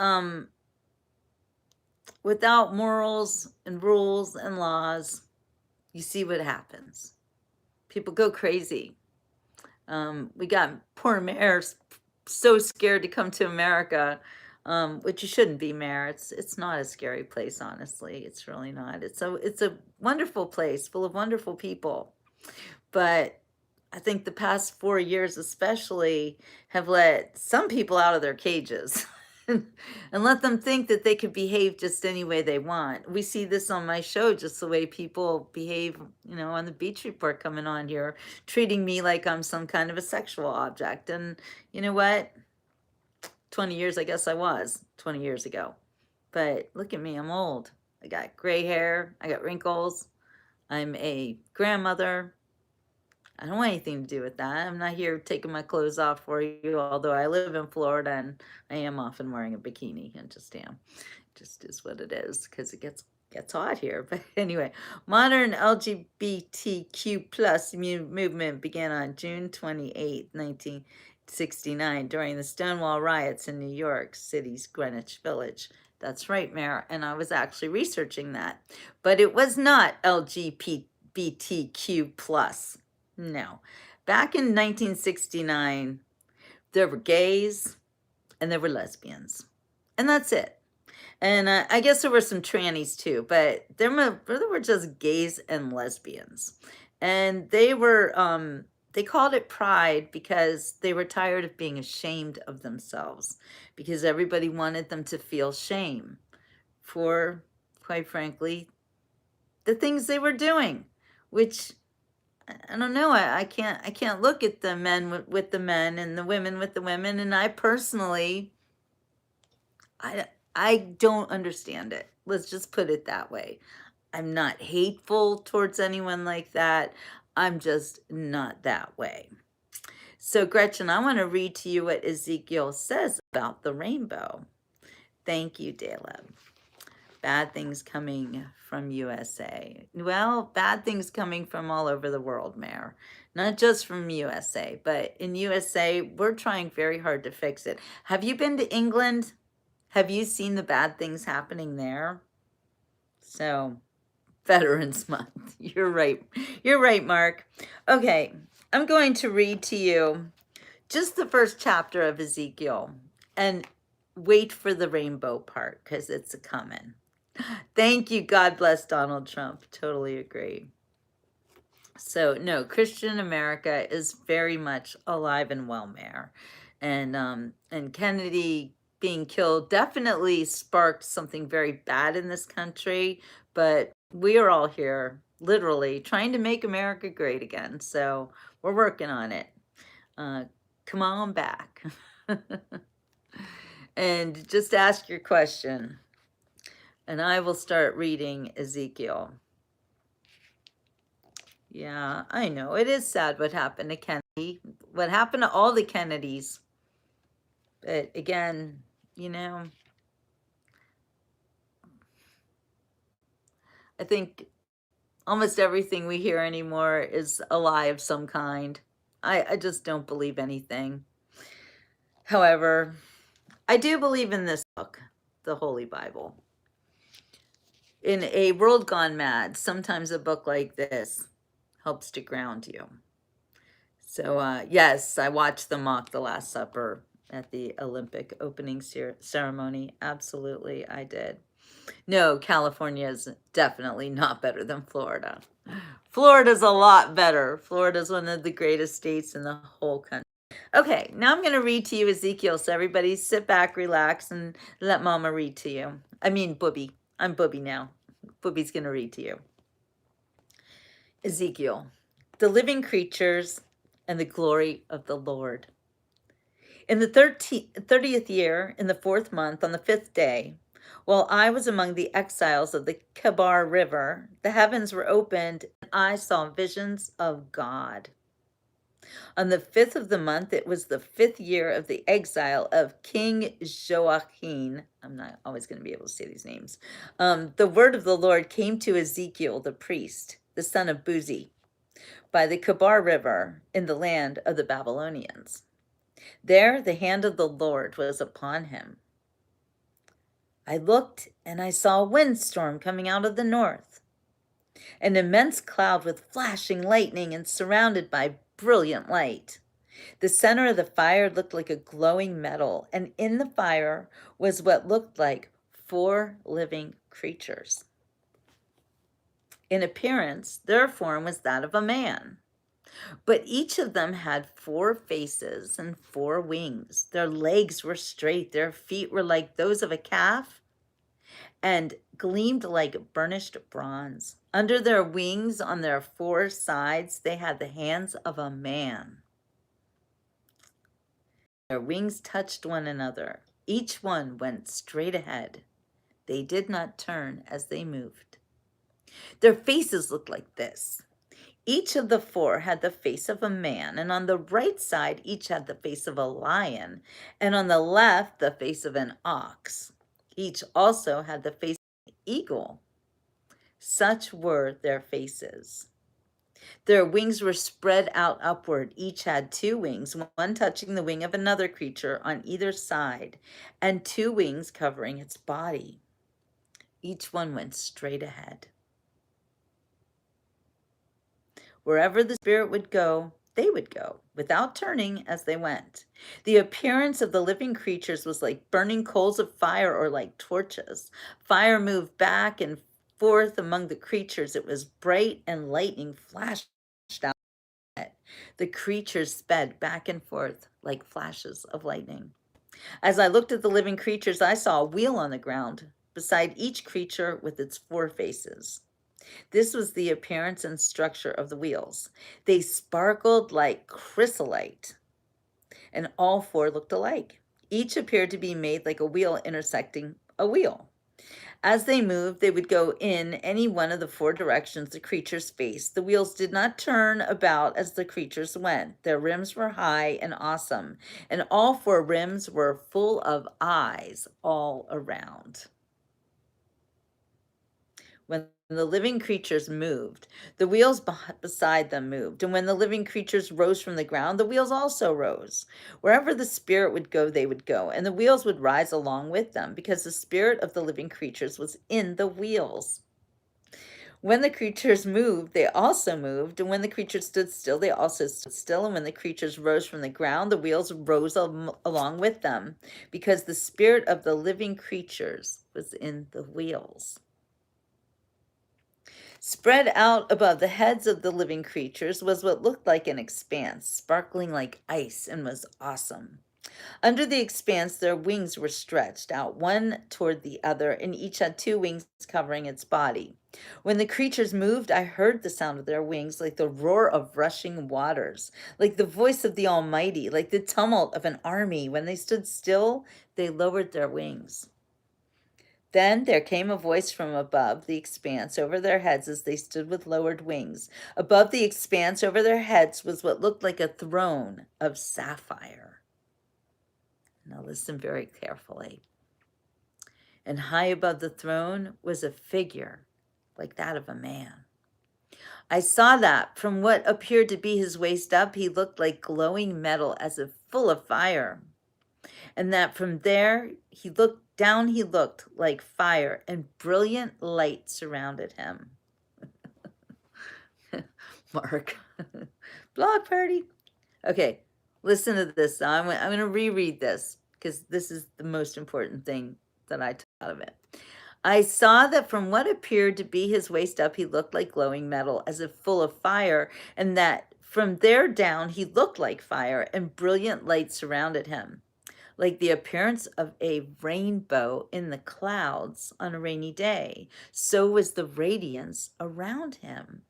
morals and rules and laws, you see what happens. People go crazy. We got poor mayors so scared to come to America, which you shouldn't be, Mayor. It's not a scary place, honestly. It's really not. It's a wonderful place full of wonderful people. But I think the past 4 years especially have let some people out of their cages and let them think that they could behave just any way they want. We see this on my show, just the way people behave, you know, on the Beach Report coming on here, treating me like I'm some kind of a sexual object. And you know what? 20 years, I guess I was 20 years ago. But look at me, I'm old. I got gray hair, I got wrinkles, I'm a grandmother. I don't want anything to do with that. I'm not here taking my clothes off for you, although I live in Florida and I am often wearing a bikini. I just am. Just is what it is because it gets hot here. But anyway, modern LGBTQ plus movement began on June 28, 1969, during the Stonewall riots in New York City's Greenwich Village. That's right, Mayor. And I was actually researching that, but it was not LGBTQ plus. No, back in 1969, there were gays and there were lesbians, and that's it. And I guess there were some trannies too, but there were just gays and lesbians. And they called it pride because they were tired of being ashamed of themselves, because everybody wanted them to feel shame for, quite frankly, the things they were doing, which I don't know. I can't look at the men with the men and the women with the women, and I personally I don't understand it. Let's just put it that way. I'm not hateful towards anyone like that. I'm just not that way. So, Gretchen, I want to read to you what Ezekiel says about the rainbow. Thank you, Daleb. Bad things coming from USA. Well, bad things coming from all over the world, Mayor. Not just from USA, but in USA, we're trying very hard to fix it. Have you been to England? Have you seen the bad things happening there? So, Veterans Month. You're right. You're right, Mark. Okay, I'm going to read to you just the first chapter of Ezekiel and wait for the rainbow part because it's a coming. Thank you. God bless Donald Trump. Totally agree. So, no, Christian America is very much alive and well, Mayor. And Kennedy being killed definitely sparked something very bad in this country, but we are all here literally trying to make America great again. So we're working on it. Come on back. And just ask your question, and I will start reading Ezekiel. Yeah, I know. It is sad what happened to Kennedy, what happened to all the Kennedys. But again, you know, I think almost everything we hear anymore is a lie of some kind. I just don't believe anything. However, I do believe in this book, the Holy Bible. In a world gone mad, sometimes a book like this helps to ground you. So, yes, I watched them mock the Last Supper at the Olympic opening ceremony. Absolutely, I did. No, California is definitely not better than Florida. Florida's a lot better. Florida's one of the greatest states in the whole country. Okay, now I'm going to read to you Ezekiel. So everybody sit back, relax, and let Mama read to you. I mean, Booby. I'm Booby now. Booby's going to read to you. Ezekiel, the living creatures and the glory of the Lord. In the 30th year, in the 4th month, on the 5th day, while I was among the exiles of the Kebar River, the heavens were opened, and I saw visions of God. On the 5th of the month, it was the 5th year of the exile of King Joachim. I'm not always going to be able to say these names. The word of the Lord came to Ezekiel, the priest, the son of Buzi, by the Kebar River in the land of the Babylonians. There the hand of the Lord was upon him. I looked, and I saw a windstorm coming out of the north, an immense cloud with flashing lightning and surrounded by brilliant light. The center of the fire looked like a glowing metal, and in the fire was what looked like 4 living creatures. In appearance, their form was that of a man. But each of them had 4 faces and 4 wings. Their legs were straight, their feet were like those of a calf, and gleamed like burnished bronze. Under their wings, on their 4 sides, they had the hands of a man. Their wings touched one another. Each one went straight ahead. They did not turn as they moved. Their faces looked like this. Each of the four had the face of a man, and on the right side, each had the face of a lion, and on the left, the face of an ox. Each also had the face of an eagle. Such were their faces. Their wings were spread out upward. Each had two wings, one touching the wing of another creature on either side, and two wings covering its body. Each one went straight ahead. Wherever the Spirit would go, they would go, without turning as they went. The appearance of the living creatures was like burning coals of fire or like torches. Fire moved back and forth among the creatures. It was bright, and lightning flashed out. The creatures sped back and forth like flashes of lightning. As I looked at the living creatures, I saw a wheel on the ground beside each creature with its four faces. This was the appearance and structure of the wheels. They sparkled like chrysolite, and all four looked alike. Each appeared to be made like a wheel intersecting a wheel. As they moved, they would go in any one of the four directions the creatures faced. The wheels did not turn about as the creatures went. Their rims were high and awesome, and all four rims were full of eyes all around. When the living creatures moved, the wheels beside them moved. And when the living creatures rose from the ground, the wheels also rose. Wherever the Spirit would go, they would go, and the wheels would rise along with them, because the spirit of the living creatures was in the wheels. When the creatures moved, they also moved. And when the creatures stood still, they also stood still. And when the creatures rose from the ground, the wheels rose along with them, because the spirit of the living creatures was in the wheels. Spread out above the heads of the living creatures was what looked like an expanse, sparkling like ice, and was awesome. Under the expanse, their wings were stretched out one toward the other, and each had two wings covering its body. When the creatures moved, I heard the sound of their wings like the roar of rushing waters, like the voice of the Almighty, like the tumult of an army. When they stood still, they lowered their wings. Then there came a voice from above the expanse over their heads as they stood with lowered wings. Above the expanse over their heads was what looked like a throne of sapphire. Now listen very carefully. And high above the throne was a figure like that of a man. I saw that from what appeared to be his waist up, he looked like glowing metal as if full of fire. And that from there he looked like fire, and brilliant light surrounded him. Mark. Blog party. Okay, listen to this. I'm going to reread this because this is the most important thing that I took out of it. I saw that from what appeared to be his waist up, he looked like glowing metal as if full of fire, and that from there down he looked like fire, and brilliant light surrounded him, like the appearance of a rainbow in the clouds on a rainy day. So was the radiance around him.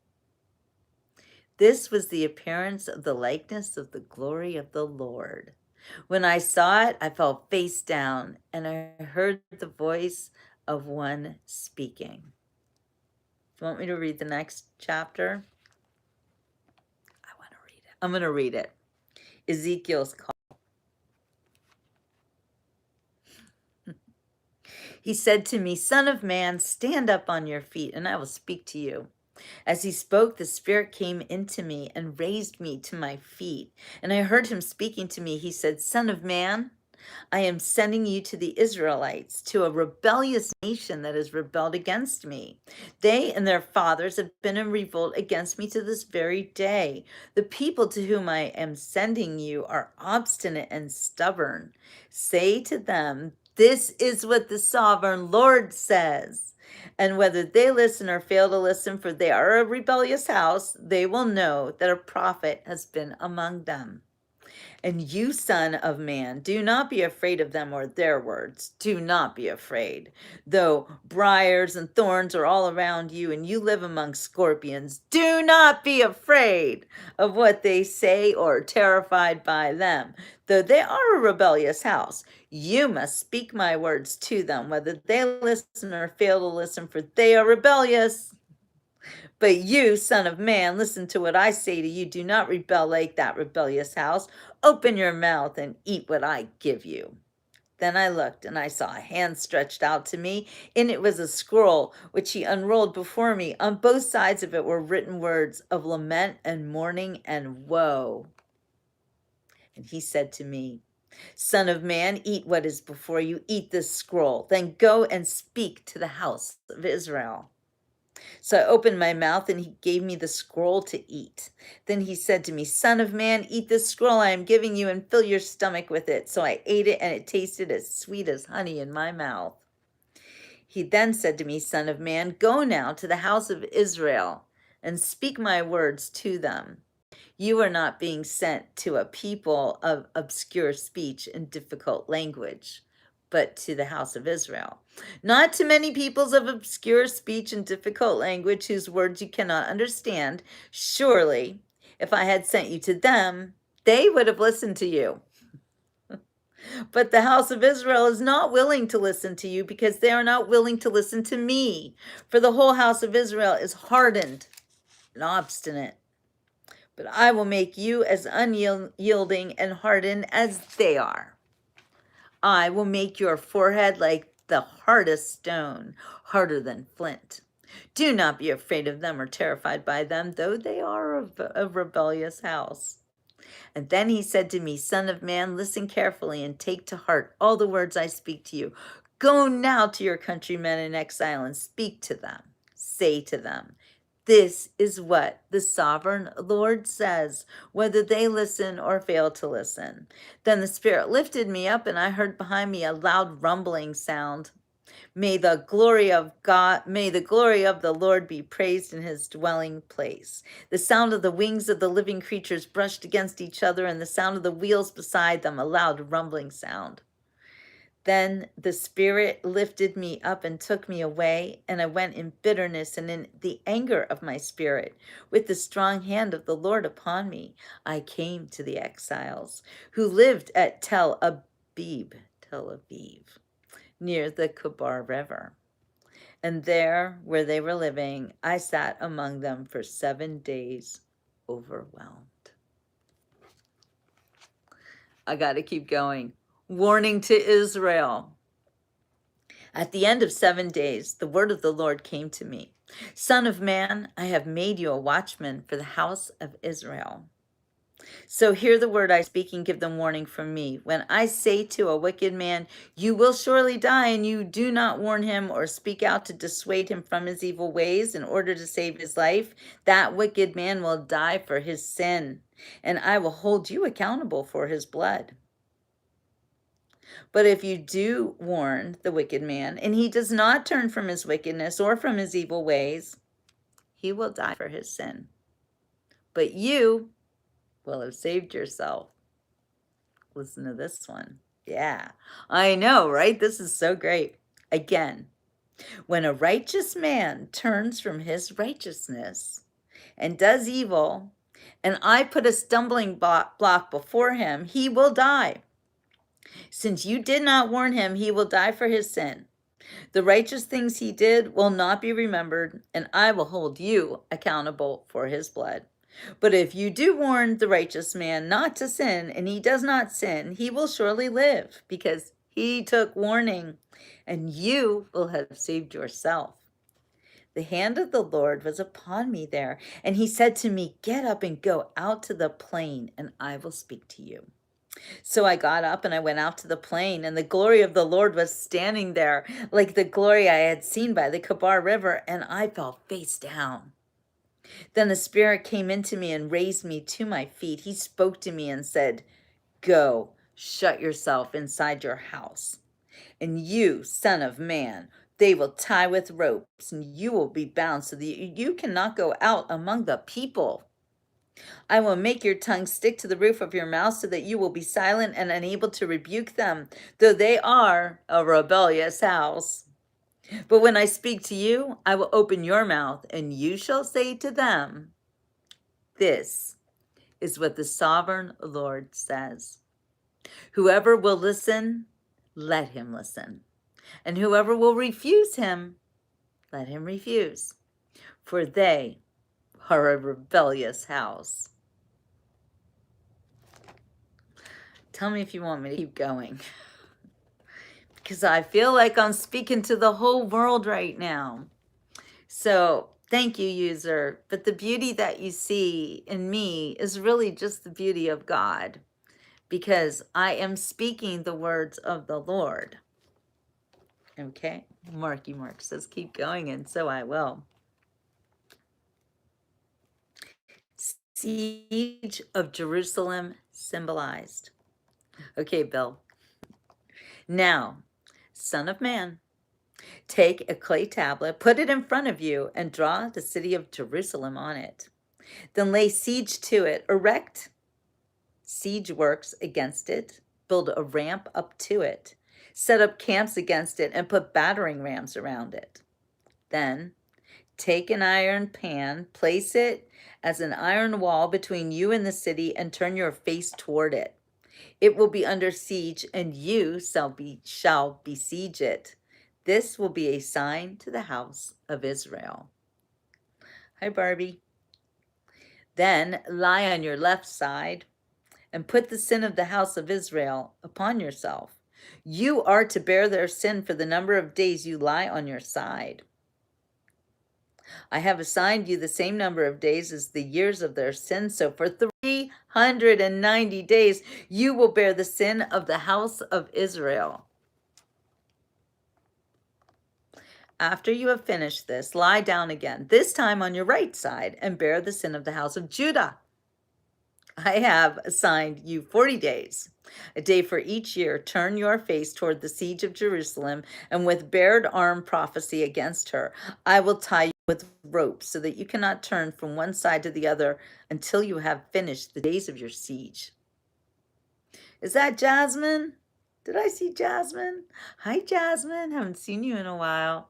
This was the appearance of the likeness of the glory of the Lord. When I saw it, I fell face down, and I heard the voice of one speaking. Do you want me to read the next chapter? I want to read it. I'm going to read it. Ezekiel's call. He said to me, "Son of man, stand up on your feet, and I will speak to you." As he spoke, the Spirit came into me and raised me to my feet. And I heard him speaking to me. He said, "Son of man, I am sending you to the Israelites, to a rebellious nation that has rebelled against me. They and their fathers have been in revolt against me to this very day. The people to whom I am sending you are obstinate and stubborn. Say to them, 'This is what the sovereign Lord says.' And whether they listen or fail to listen, for they are a rebellious house, they will know that a prophet has been among them. And you, son of man, do not be afraid of them or their words. Do not be afraid. Though briars and thorns are all around you and you live among scorpions, do not be afraid of what they say or terrified by them. Though they are a rebellious house, you must speak my words to them, whether they listen or fail to listen, for they are rebellious. But you, son of man, listen to what I say to you. Do not rebel like that rebellious house. Open your mouth and eat what I give you. Then I looked, and I saw a hand stretched out to me. In it was a scroll, which he unrolled before me. On both sides of it were written words of lament and mourning and woe. And he said to me, Son of man, eat what is before you, eat this scroll. Then go and speak to the house of Israel. So I opened my mouth, and he gave me the scroll to eat. Then he said to me, Son of man, eat this scroll I am giving you and fill your stomach with it. So I ate it, and it tasted as sweet as honey in my mouth. He then said to me, Son of man, go now to the house of Israel and speak my words to them. You are not being sent to a people of obscure speech and difficult language, but to the house of Israel. Not to many peoples of obscure speech and difficult language whose words you cannot understand. Surely, if I had sent you to them, they would have listened to you. But the house of Israel is not willing to listen to you because they are not willing to listen to me. For the whole house of Israel is hardened and obstinate. But I will make you as unyielding and hardened as they are. I will make your forehead like the hardest stone, harder than flint. Do not be afraid of them or terrified by them, though they are a rebellious house. And then he said to me, Son of man, listen carefully and take to heart all the words I speak to you. Go now to your countrymen in exile and speak to them. Say to them, this is what the sovereign Lord says, whether they listen or fail to listen. Then the Spirit lifted me up, and I heard behind me a loud rumbling sound. May the glory of the Lord be praised in his dwelling place. The sound of the wings of the living creatures brushed against each other, and the sound of the wheels beside them, a loud rumbling sound. Then the Spirit lifted me up and took me away, and I went in bitterness and in the anger of my spirit. With the strong hand of the Lord upon me, I came to the exiles who lived at Tel Aviv, near the Kebar River. And there, where they were living, I sat among them for 7 days, overwhelmed. I got to keep going. Warning to Israel. At the end of 7 days, the word of the Lord came to me. Son of man, I have made you a watchman for the house of Israel. So hear the word I speak and give them warning from me. When I say to a wicked man, you will surely die, and you do not warn him or speak out to dissuade him from his evil ways in order to save his life, that wicked man will die for his sin, and I will hold you accountable for his blood. But if you do warn the wicked man, and he does not turn from his wickedness or from his evil ways, he will die for his sin. But you will have saved yourself. Listen to this one. Yeah, I know, right? This is so great. Again, when a righteous man turns from his righteousness and does evil, and I put a stumbling block before him, he will die. Since you did not warn him, he will die for his sin. The righteous things he did will not be remembered, and I will hold you accountable for his blood. But if you do warn the righteous man not to sin, and he does not sin, he will surely live, because he took warning, and you will have saved yourself. The hand of the Lord was upon me there, and he said to me, get up and go out to the plain, and I will speak to you. So I got up and I went out to the plain, and the glory of the Lord was standing there, like the glory I had seen by the Kebar River, and I fell face down. Then the Spirit came into me and raised me to my feet. He spoke to me and said, go, shut yourself inside your house. And you, son of man, they will tie with ropes, and you will be bound so that you cannot go out among the people. I will make your tongue stick to the roof of your mouth so that you will be silent and unable to rebuke them, though they are a rebellious house. But when I speak to you, I will open your mouth, and you shall say to them, this is what the sovereign Lord says. Whoever will listen, let him listen. And whoever will refuse him, let him refuse. for they are a rebellious house. Tell me if you want me to keep going, because I feel like I'm speaking to the whole world right now. So thank you, user. But the beauty that you see in me is really just the beauty of God, because I am speaking the words of the Lord. Okay, Marky Mark says, keep going, and so I will. Siege of Jerusalem symbolized. Okay, Bill. Now, son of man, take a clay tablet, put it in front of you, and draw the city of Jerusalem on it. Then lay siege to it, erect siege works against it, build a ramp up to it, set up camps against it, and put battering rams around it. Then take an iron pan, place it as an iron wall between you and the city, and turn your face toward it. It will be under siege, and you shall besiege it. This will be a sign to the house of Israel. Hi, Barbie. Then lie on your left side and put the sin of the house of Israel upon yourself. You are to bear their sin for the number of days you lie on your side. I have assigned you the same number of days as the years of their sin. So for 390 days, you will bear the sin of the house of Israel. After you have finished this, lie down again, this time on your right side, and bear the sin of the house of Judah. I have assigned you 40 days, a day for each year. Turn your face toward the siege of Jerusalem, and with bared arm prophesy against her. I will tie you with ropes so that you cannot turn from one side to the other until you have finished the days of your siege. Is that Jasmine? Did I see Jasmine? Hi, Jasmine. Haven't seen you in a while.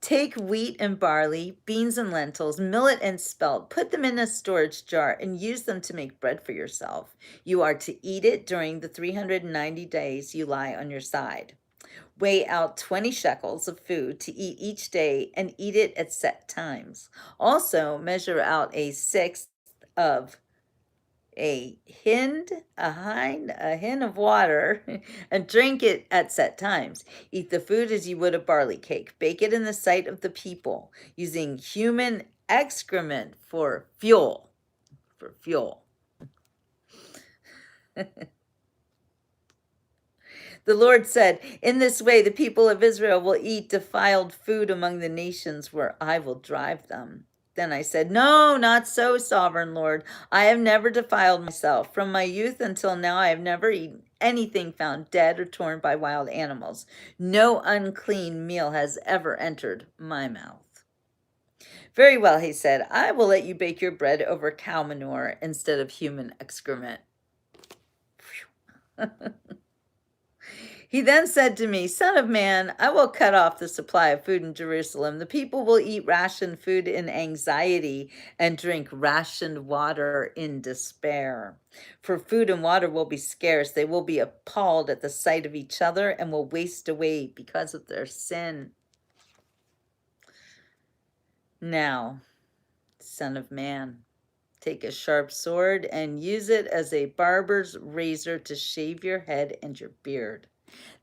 Take wheat and barley, beans and lentils, millet and spelt, put them in a storage jar, and use them to make bread for yourself. You are to eat it during the 390 days you lie on your side. Weigh out 20 shekels of food to eat each day, and eat it at set times. Also, measure out a sixth of a hin of water and drink it at set times. Eat the food as you would a barley cake. Bake it in the sight of the people, using human excrement for fuel. The Lord said, in this way the people of Israel will eat defiled food among the nations where I will drive them. Then I said, no, not so, sovereign Lord. I have never defiled myself. From my youth until now, I have never eaten anything found dead or torn by wild animals. No unclean meal has ever entered my mouth. Very well, he said, I will let you bake your bread over cow manure instead of human excrement. He then said to me, son of man, I will cut off the supply of food in Jerusalem. The people will eat rationed food in anxiety and drink rationed water in despair. For food and water will be scarce. They will be appalled at the sight of each other and will waste away because of their sin. Now, son of man, take a sharp sword and use it as a barber's razor to shave your head and your beard.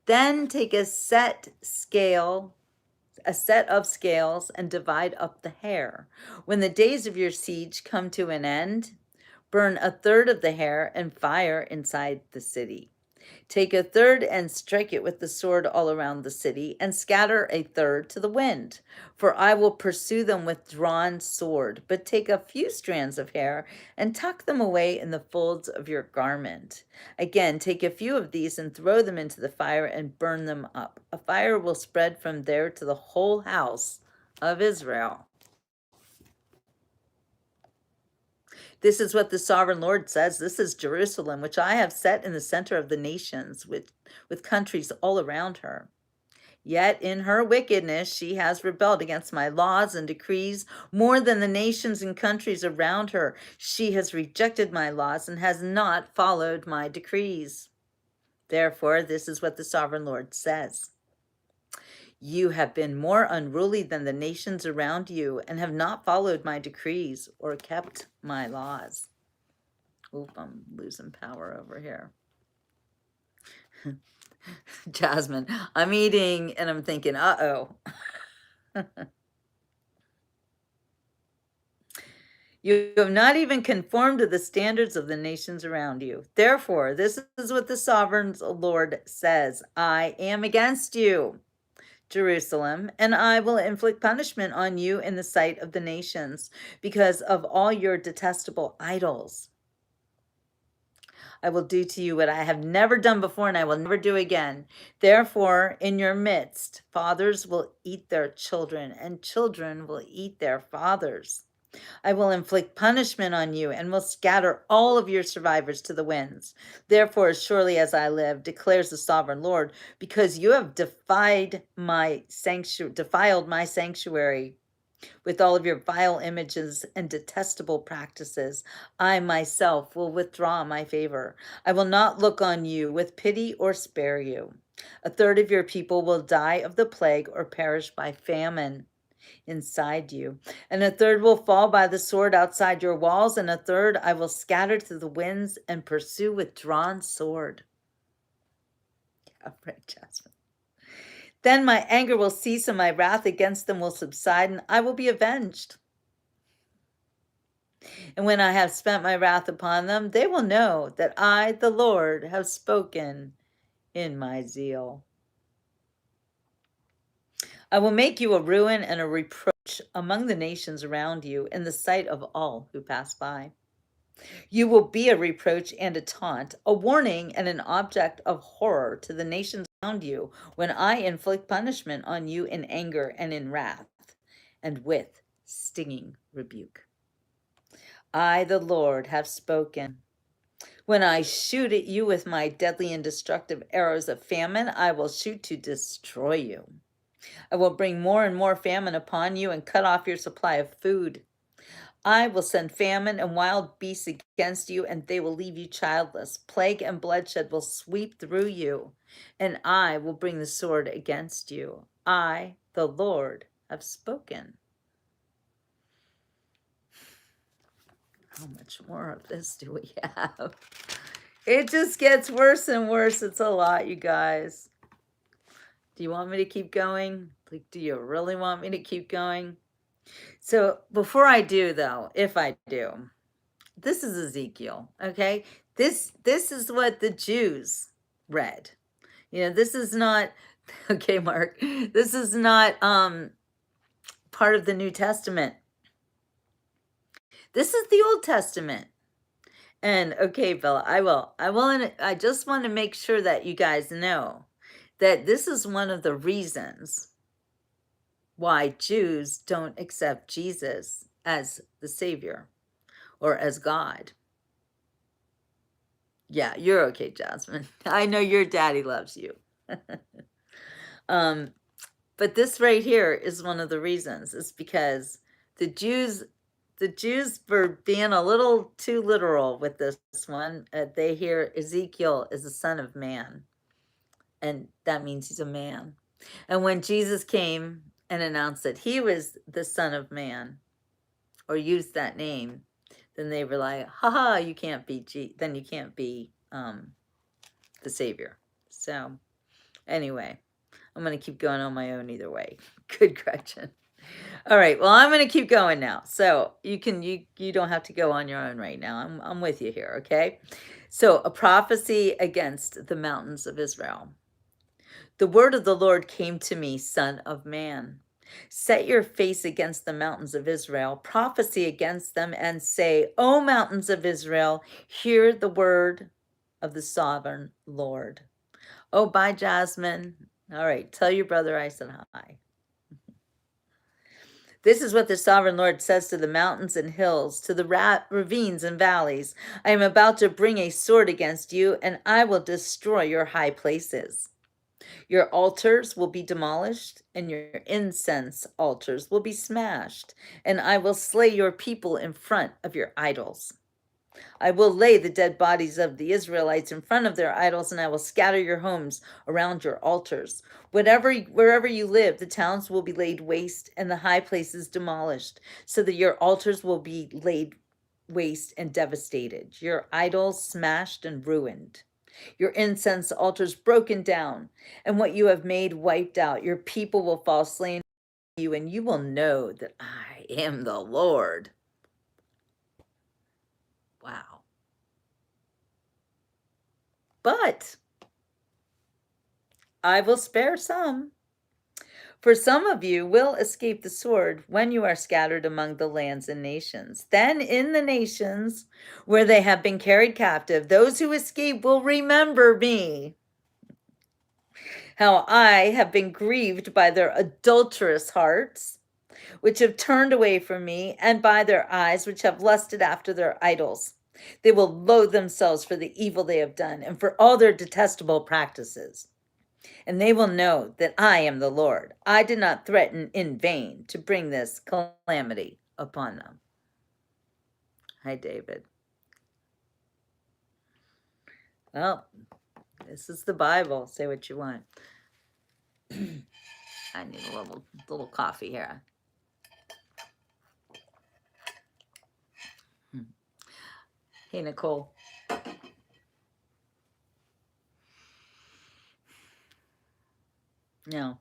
Then take a set of scales, and divide up the hair. When the days of your siege come to an end, burn a third of the hair and fire inside the city. Take a third and strike it with the sword all around the city, and scatter a third to the wind. For I will pursue them with drawn sword. But take a few strands of hair and tuck them away in the folds of your garment. Again, take a few of these and throw them into the fire and burn them up. A fire will spread from there to the whole house of Israel. This is what the sovereign Lord says. This is Jerusalem, which I have set in the center of the nations, with countries all around her. Yet in her wickedness she has rebelled against my laws and decrees more than the nations and countries around her. She has rejected my laws and has not followed my decrees. Therefore, this is what the sovereign Lord says. You have been more unruly than the nations around you and have not followed my decrees or kept my laws. Oop, I'm losing power over here. Jasmine, I'm eating and I'm thinking, uh-oh. You have not even conformed to the standards of the nations around you. Therefore, this is what the sovereign Lord says: I am against you, Jerusalem, and I will inflict punishment on you in the sight of the nations because of all your detestable idols. I will do to you what I have never done before, and I will never do again. Therefore, in your midst, fathers will eat their children, and children will eat their fathers. I will inflict punishment on you and will scatter all of your survivors to the winds. Therefore, as surely as I live, declares the sovereign Lord, because you have defiled my sanctuary with all of your vile images and detestable practices, I myself will withdraw my favor. I will not look on you with pity or spare you. A third of your people will die of the plague or perish by famine inside you, and a third will fall by the sword outside your walls, and a third I will scatter to the winds and pursue with drawn sword. Yeah, right, Jasmine. Then my anger will cease and my wrath against them will subside, and I will be avenged. And when I have spent my wrath upon them, they will know that I, the Lord, have spoken in my zeal. I will make you a ruin and a reproach among the nations around you in the sight of all who pass by. You will be a reproach and a taunt, a warning and an object of horror to the nations around you when I inflict punishment on you in anger and in wrath and with stinging rebuke. I, the Lord, have spoken. When I shoot at you with my deadly and destructive arrows of famine, I will shoot to destroy you. I will bring more and more famine upon you and cut off your supply of food. I will send famine and wild beasts against you, and they will leave you childless. Plague and bloodshed will sweep through you, and I will bring the sword against you. I, the Lord, have spoken. How much more of this do we have? It just gets worse and worse. It's a lot, you guys. Do you want me to keep going? Like, do you really want me to keep going? So before I do, though, if I do, this is Ezekiel, okay? This is what the Jews read. You know, this is not okay, Mark. This is not part of the New Testament. This is the Old Testament. And okay, Bella, I just want to make sure that you guys know that this is one of the reasons why Jews don't accept Jesus as the Savior or as God. Yeah, you're okay, Jasmine. I know your daddy loves you. But this right here is one of the reasons. It's because the Jews were being a little too literal with this one. They hear Ezekiel is the son of man, and that means he's a man. And when Jesus came and announced that he was the son of man, or used that name, then they were like, haha, you can't be then you can't be the Savior. So anyway, I'm going to keep going on my own either way. Good Gretchen. All right, well, I'm going to keep going now. So you don't have to go on your own right now. I'm with you here, okay? So a prophecy against the mountains of Israel. The word of the Lord came to me, son of man. Set your face against the mountains of Israel, prophesy against them, and say, O mountains of Israel, hear the word of the sovereign Lord. Oh, bye, Jasmine. All right, tell your brother I said hi. This is what the sovereign Lord says to the mountains and hills, to the ravines and valleys. I am about to bring a sword against you, and I will destroy your high places. Your altars will be demolished, and your incense altars will be smashed, and I will slay your people in front of your idols. I will lay the dead bodies of the Israelites in front of their idols, and I will scatter your homes around your altars. Wherever you live, the towns will be laid waste and the high places demolished, so that your altars will be laid waste and devastated, your idols smashed and ruined, your incense altars broken down, and what you have made wiped out. Your people will fall slain to you, and you will know that I am the Lord. Wow. But I will spare some. For some of you will escape the sword when you are scattered among the lands and nations. Then in the nations where they have been carried captive, those who escape will remember me, how I have been grieved by their adulterous hearts, which have turned away from me, and by their eyes, which have lusted after their idols. They will loathe themselves for the evil they have done and for all their detestable practices. And they will know that I am the Lord. I did not threaten in vain to bring this calamity upon them. Hi, David. Well, this is the Bible. Say what you want. I need a little coffee here. Hey, Nicole. No,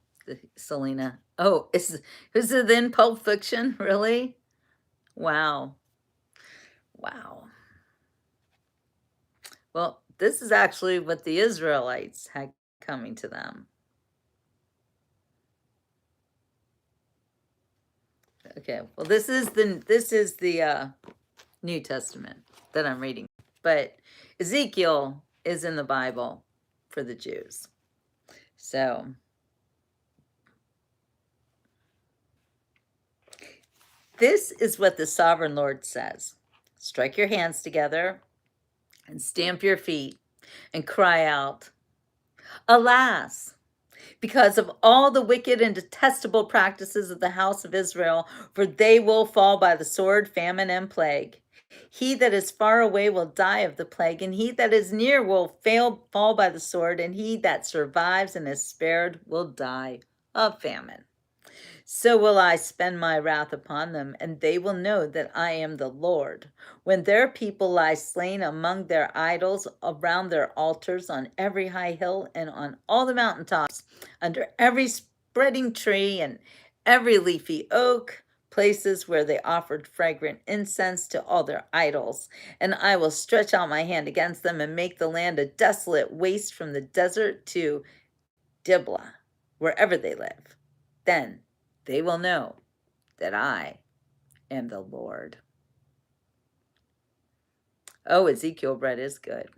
Selena. Oh, is it in Pulp Fiction? Really? Wow. Wow. Well, this is actually what the Israelites had coming to them. Okay. Well, this is the New Testament that I'm reading, but Ezekiel is in the Bible for the Jews. So this is what the sovereign Lord says. Strike your hands together and stamp your feet and cry out, alas, because of all the wicked and detestable practices of the house of Israel, for they will fall by the sword, famine, and plague. He that is far away will die of the plague, and he that is near will fall by the sword, and he that survives and is spared will die of famine. So will I spend my wrath upon them, and they will know that I am the Lord. When their people lie slain among their idols, around their altars, on every high hill, and on all the mountaintops, under every spreading tree and every leafy oak, places where they offered fragrant incense to all their idols. And I will stretch out my hand against them and make the land a desolate waste from the desert to Diblah, wherever they live. Then they will know that I am the Lord. Oh, Ezekiel bread is good.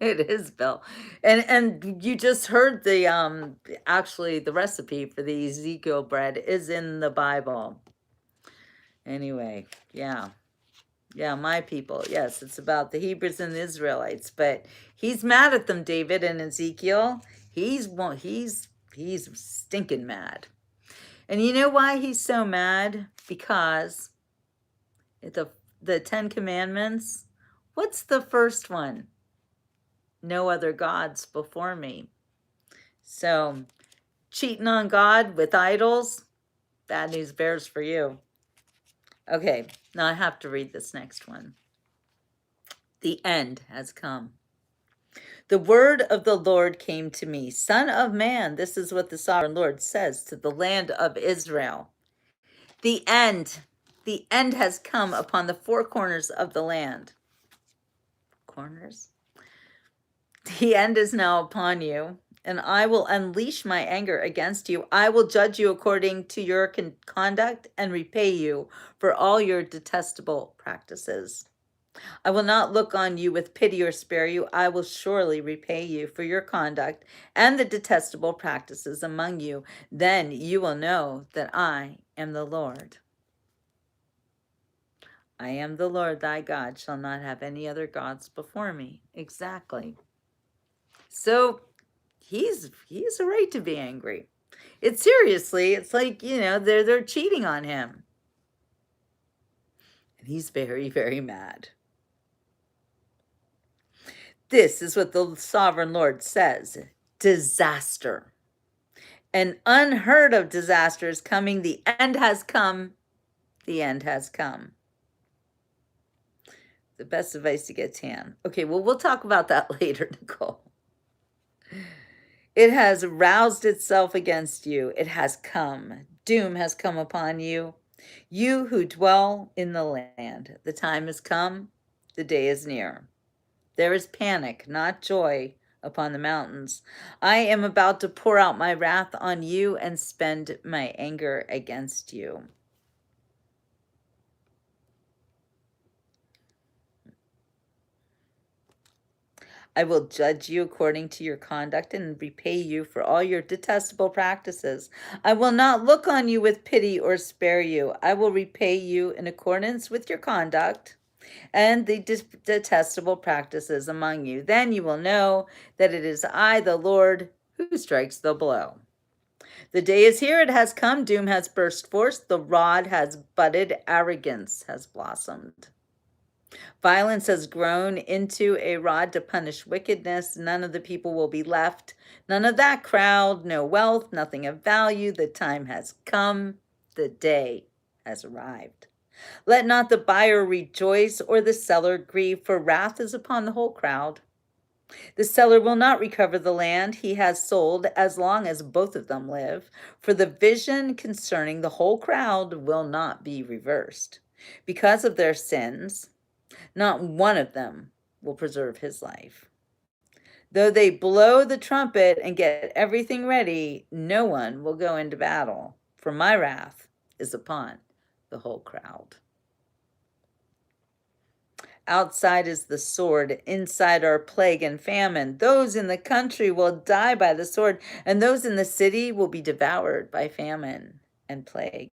It is, Bill. And you just heard the actually the recipe for the Ezekiel bread is in the Bible. Anyway, yeah. Yeah, my people. Yes, it's about the Hebrews and the Israelites, but he's mad at them, David and Ezekiel. He's stinking mad. And you know why he's so mad? Because the 10 Commandments, what's the first one? No other gods before me. So cheating on God with idols, bad news bears for you. Okay, now I have to read this next one. The end has come. The word of the Lord came to me, Son of man, this is what the sovereign Lord says to the land of Israel. The end has come upon the four corners of the land. Corners? The end is now upon you, and I will unleash my anger against you. I will judge you according to your conduct and repay you for all your detestable practices. I will not look on you with pity or spare you. I will surely repay you for your conduct and the detestable practices among you. Then you will know that I am the Lord. I am the Lord thy God, shall not have any other gods before me. Exactly. So he's a right to be angry. It's like, they're cheating on him. And he's very, very mad. This is what the sovereign Lord says: disaster. An unheard of disaster is coming. The end has come. The end has come. The best advice to get tan. Okay, well, we'll talk about that later, Nicole. It has roused itself against you. It has come. Doom has come upon you. You who dwell in the land. The time has come. The day is near. There is panic, not joy, upon the mountains. I am about to pour out my wrath on you and spend my anger against you. I will judge you according to your conduct and repay you for all your detestable practices. I will not look on you with pity or spare you. I will repay you in accordance with your conduct and the detestable practices among you. Then you will know that it is I, the Lord, who strikes the blow. The day is here, it has come, doom has burst forth, the rod has budded, arrogance has blossomed. Violence has grown into a rod to punish wickedness. None of the people will be left. None of that crowd, no wealth, nothing of value. The time has come. The day has arrived. Let not the buyer rejoice or the seller grieve, for wrath is upon the whole crowd. The seller will not recover the land he has sold as long as both of them live, for the vision concerning the whole crowd will not be reversed. Because of their sins, not one of them will preserve his life. Though they blow the trumpet and get everything ready, no one will go into battle, for my wrath is upon the whole crowd. Outside is the sword, inside are plague and famine. Those in the country will die by the sword, and those in the city will be devoured by famine and plague.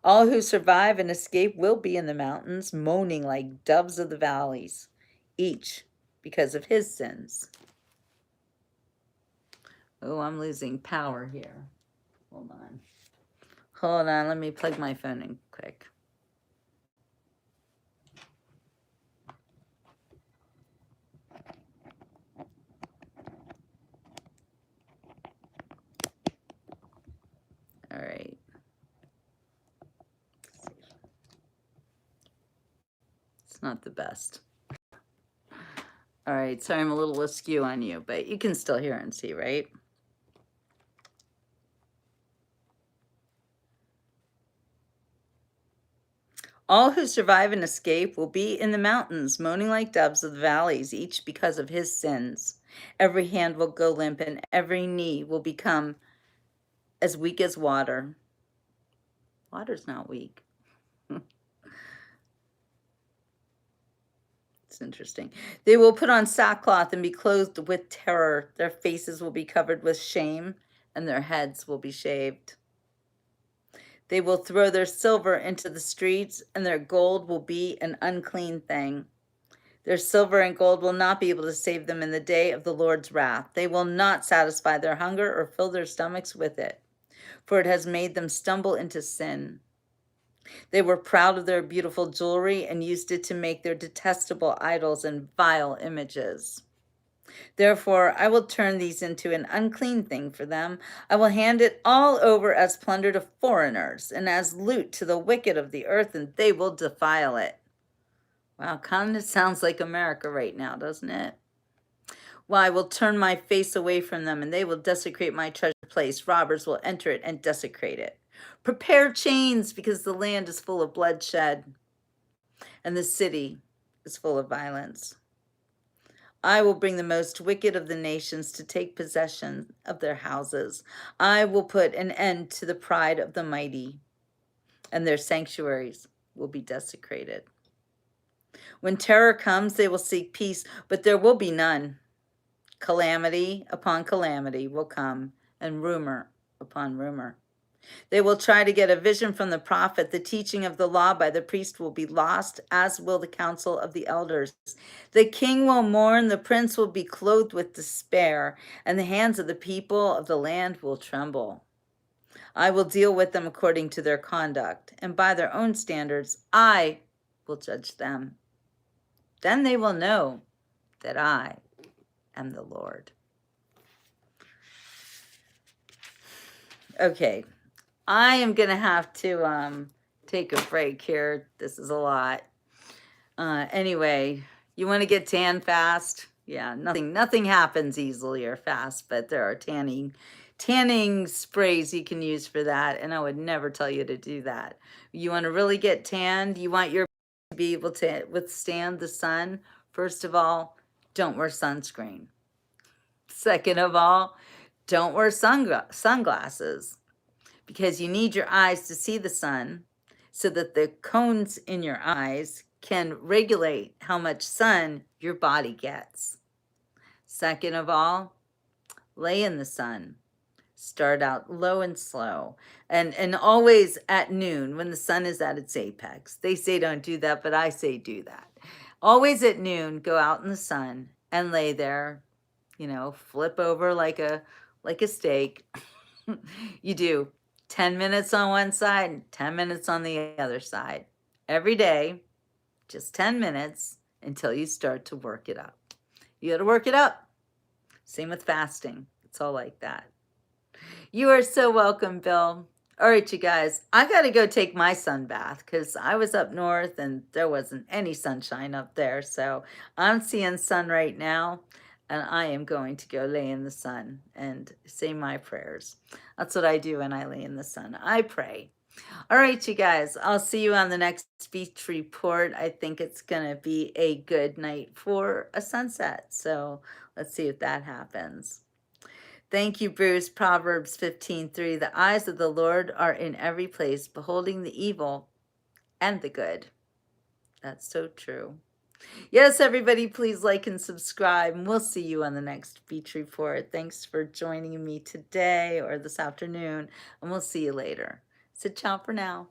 All who survive and escape will be in the mountains, moaning like doves of the valleys, each because of his sins. Oh, I'm losing power here. Hold on. Hold on, let me plug my phone in quick. All right. It's not the best. All right, sorry I'm a little askew on you, but you can still hear and see, right? All who survive and escape will be in the mountains, moaning like doves of the valleys, each because of his sins. Every hand will go limp, and every knee will become as weak as water. Water's not weak. It's interesting. They will put on sackcloth and be clothed with terror. Their faces will be covered with shame, and their heads will be shaved. They will throw their silver into the streets, and their gold will be an unclean thing. Their silver and gold will not be able to save them in the day of the Lord's wrath. They will not satisfy their hunger or fill their stomachs with it, for it has made them stumble into sin. They were proud of their beautiful jewelry and used it to make their detestable idols and vile images. Therefore, I will turn these into an unclean thing for them. I will hand it all over as plunder to foreigners and as loot to the wicked of the earth, and they will defile it. Wow, kind of sounds like America right now, doesn't it? Well, I will turn my face away from them, and they will desecrate my treasure place. Robbers will enter it and desecrate it. Prepare chains, because the land is full of bloodshed, and the city is full of violence. I will bring the most wicked of the nations to take possession of their houses. I will put an end to the pride of the mighty, and their sanctuaries will be desecrated. When terror comes, they will seek peace, but there will be none. Calamity upon calamity will come, and rumor upon rumor. They will try to get a vision from the prophet. The teaching of the law by the priest will be lost, as will the counsel of the elders. The king will mourn, the prince will be clothed with despair, and the hands of the people of the land will tremble. I will deal with them according to their conduct, and by their own standards I will judge them. Then they will know that I am the Lord. Okay, I am going to have to take a break here. This is a lot. Anyway, you want to get tan fast? Yeah, nothing happens easily or fast, but there are tanning sprays you can use for that, and I would never tell you to do that. You want to really get tanned, you want your to be able to withstand the sun. First of all, don't wear sunscreen. Second of all, don't wear sunglasses, because you need your eyes to see the sun so that the cones in your eyes can regulate how much sun your body gets. Second of all, lay in the sun. Start out low and slow, and always at noon when the sun is at its apex. They say don't do that, but I say do that. Always at noon, go out in the sun and lay there, flip over like a steak. You do 10 minutes on one side, 10 minutes on the other side. Every day, just 10 minutes until you start to work it up. You got to work it up. Same with fasting. It's all like that. You are so welcome, Bill. All right, you guys, I got to go take my sun bath because I was up north and there wasn't any sunshine up there. So I'm seeing sun right now, and I am going to go lay in the sun and say my prayers. That's what I do when I lay in the sun. I pray. All right, you guys, I'll see you on the next beach report. I think it's going to be a good night for a sunset. So let's see if that happens. Thank you, Bruce. Proverbs 15:3. The eyes of the Lord are in every place, beholding the evil and the good. That's so true. Yes, everybody, please like and subscribe, and we'll see you on the next beach report. Thanks for joining me today or this afternoon, and we'll see you later. So ciao for now.